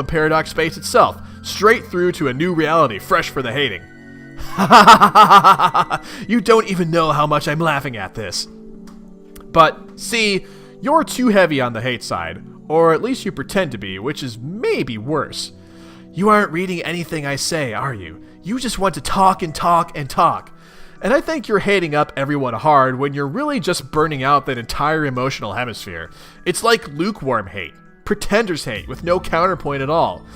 paradox space itself, straight through to a new reality fresh for the hating. You don't even know how much I'm laughing at this. But, see, you're too heavy on the hate side, or at least you pretend to be, which is maybe worse. You aren't reading anything I say, are you? You just want to talk and talk and talk. And I think you're hating up everyone hard when you're really just burning out that entire emotional hemisphere. It's like lukewarm hate, pretender's hate with no counterpoint at all.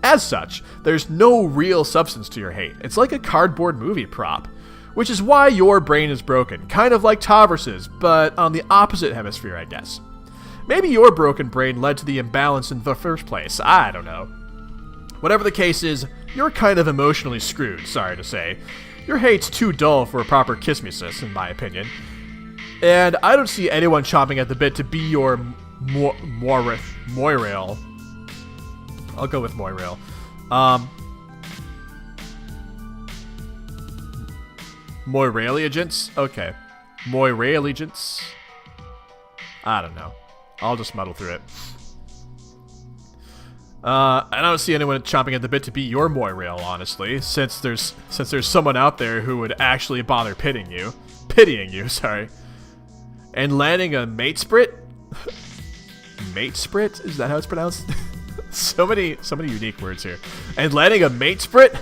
As such, there's no real substance to your hate. It's like a cardboard movie prop. which is why your brain is broken, kind of like Tavris's, but on the opposite hemisphere, I guess. Maybe your broken brain led to the imbalance in the first place, I don't know. Whatever the case is, you're kind of emotionally screwed, sorry to say. Your hate's too dull for a proper kiss-me-sis, in my opinion. And I don't see anyone chomping at the bit to be your Moirail. I'll go with Moirail. Moirail-agents? Okay. Moirail-agents? I don't know. I'll just muddle through it. I don't see anyone chomping at the bit to be your Moirail, honestly, since there's someone out there who would actually bother pitying you, sorry. And landing a mate sprit? Mate sprit? Is that how it's pronounced? so many unique words here. And landing a mate sprit?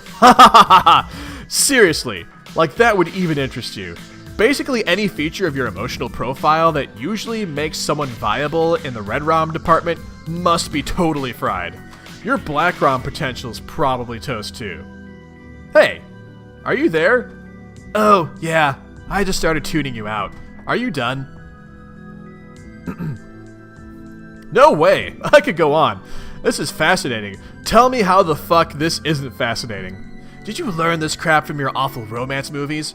Seriously, like that would even interest you. Basically any feature of your emotional profile that usually makes someone viable in the red ROM department must be totally fried. Your black ROM potential is probably toast too. Hey, are you there? Oh, yeah, I just started tuning you out. Are you done? No way, I could go on. This is fascinating. Tell me how the fuck this isn't fascinating. Did you learn this crap from your awful romance movies?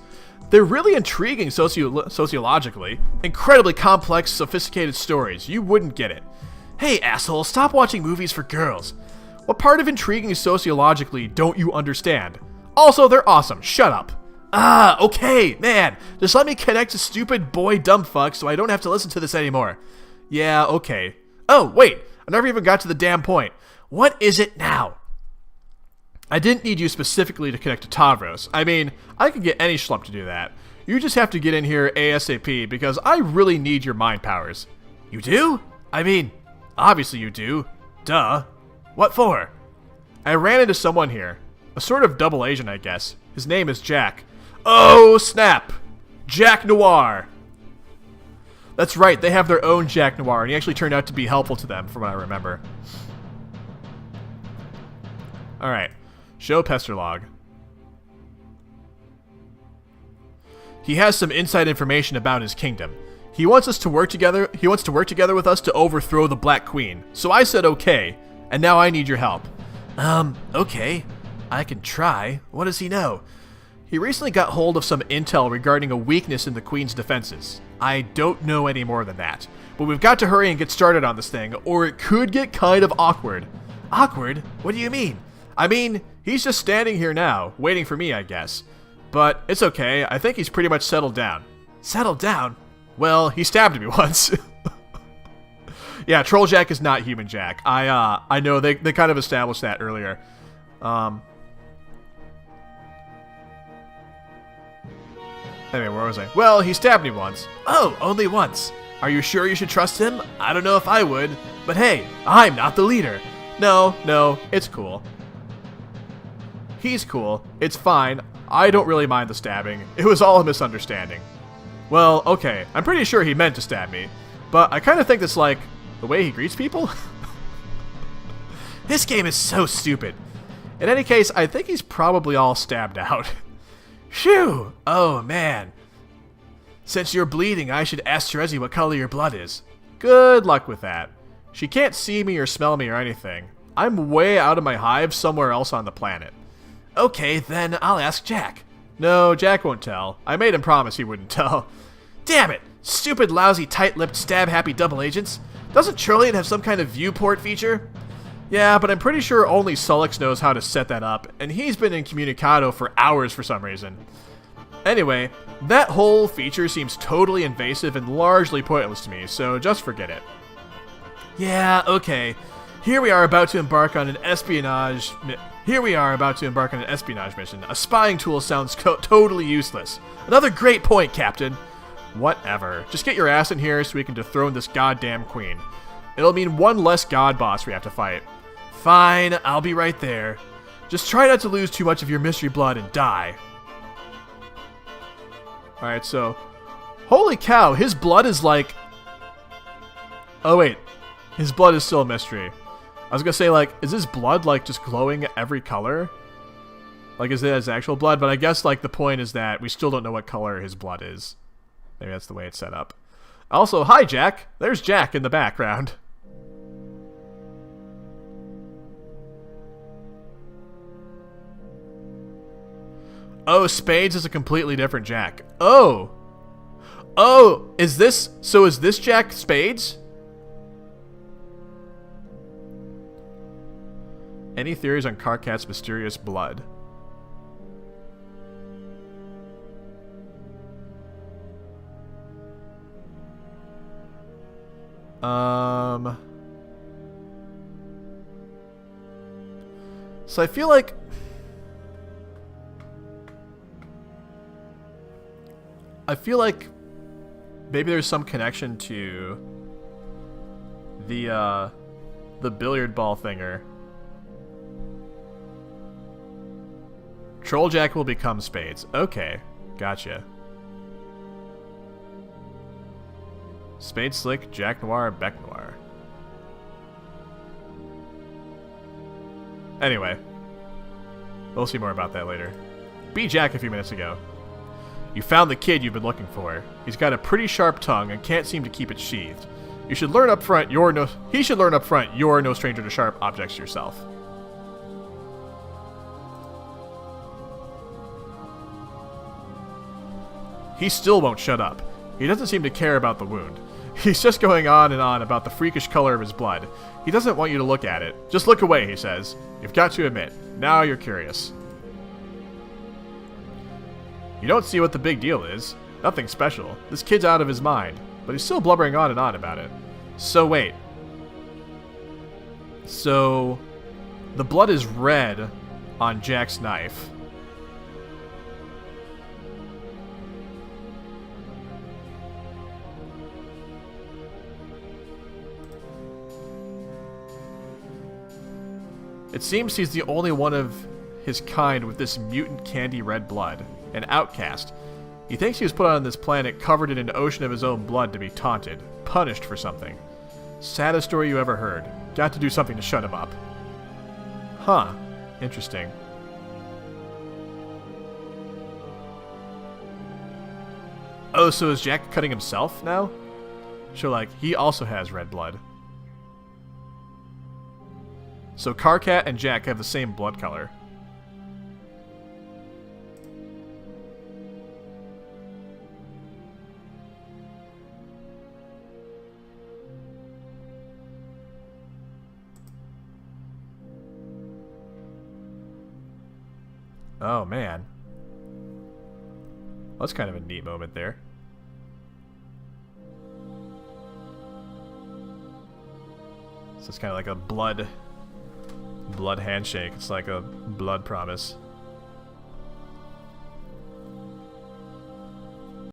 They're really intriguing sociologically. Incredibly complex, sophisticated stories. You wouldn't get it. Hey, asshole, stop watching movies for girls. What part of intriguing sociologically don't you understand? Also, they're awesome. Shut up. Ah, okay, man. Just let me connect to stupid boy dumb fuck so I don't have to listen to this anymore. Yeah, okay. Oh, wait. I never even got to the damn point. What is it now? I didn't need you specifically to connect to Tavros. I mean, I could get any schlump to do that. You just have to get in here ASAP because I really need your mind powers. You do? I mean, obviously you do. Duh. What for? I ran into someone here. A sort of double agent, I guess. His name is Jack. Oh, snap! Jack Noir! That's right, they have their own Jack Noir, and he actually turned out to be helpful to them, from what I remember. Alright. Show Pester log. He has some inside information about his kingdom. He wants to work together with us to overthrow the Black Queen. So I said okay, and now I need your help. Okay. I can try. What does he know? He recently got hold of some intel regarding a weakness in the Queen's defenses. I don't know any more than that. But we've got to hurry and get started on this thing, or it could get kind of awkward. Awkward? What do you mean? I mean, he's just standing here now, waiting for me, I guess. But it's okay, I think he's pretty much settled down. Settled down? Well, he stabbed me once. Yeah, Troll Jack is not Human Jack. I know, they kind of established that earlier. Anyway, where was I? Well, he stabbed me once. Oh, only once. Are you sure you should trust him? I don't know if I would. But hey, I'm not the leader. No, it's cool. He's cool. It's fine. I don't really mind the stabbing. It was all a misunderstanding. Well, okay. I'm pretty sure he meant to stab me. But I kind of think that's like the way he greets people. This game is so stupid. In any case, I think he's probably all stabbed out. Phew! Oh, man. Since you're bleeding, I should ask Terezi what color your blood is. Good luck with that. She can't see me or smell me or anything. I'm way out of my hive somewhere else on the planet. Okay, then I'll ask Jack. No, Jack won't tell. I made him promise he wouldn't tell. Damn it! Stupid, lousy, tight-lipped, stab-happy double agents. Doesn't Trillian have some kind of viewport feature? Yeah, but I'm pretty sure only Sullux knows how to set that up, and he's been incommunicado for hours for some reason. Anyway, that whole feature seems totally invasive and largely pointless to me, so just forget it. Yeah, okay. Here we are about to embark on an espionage mission. A spying tool sounds totally useless. Another great point, Captain. Whatever. Just get your ass in here so we can dethrone this goddamn queen. It'll mean one less god boss we have to fight. Fine, I'll be right there. Just try not to lose too much of your mystery blood and die. Alright, so... Holy cow, his blood is like... Oh wait, his blood is still a mystery. I was gonna say, like, is his blood, like, just glowing every color? Like, is it his actual blood? But I guess, like, the point is that we still don't know what color his blood is. Maybe that's the way it's set up. Also, hi, Jack. There's Jack in the background. Oh, Spades is a completely different Jack. Oh! Oh! Is this Jack Spades? Any theories on Karkat's mysterious blood? So I feel like maybe there's some connection to the billiard ball thinger. Troll Jack will become Spades. Okay, gotcha. Spade Slick, Jack Noir, Beck Noir. Anyway, we'll see more about that later. Be Jack a few minutes ago. You found the kid you've been looking for. He's got a pretty sharp tongue and can't seem to keep it sheathed. You should learn up front he should learn up front you're no stranger to sharp objects yourself. He still won't shut up. He doesn't seem to care about the wound. He's just going on and on about the freakish color of his blood. He doesn't want you to look at it. Just look away, he says. You've got to admit, now you're curious. You don't see what the big deal is. Nothing special. This kid's out of his mind. But he's still blubbering on and on about it. So wait. So the blood is red on Jack's knife. It seems he's the only one of his kind with this mutant candy red blood. An outcast. He thinks he was put on this planet covered in an ocean of his own blood to be taunted, punished for something. Saddest story you ever heard. Got to do something to shut him up. Huh. Interesting. Oh, so is Jack cutting himself now? So, like, he also has red blood. So Karkat and Jack have the same blood color. Oh, man. That's kind of a neat moment there. So it's kind of like a blood handshake. It's like a blood promise.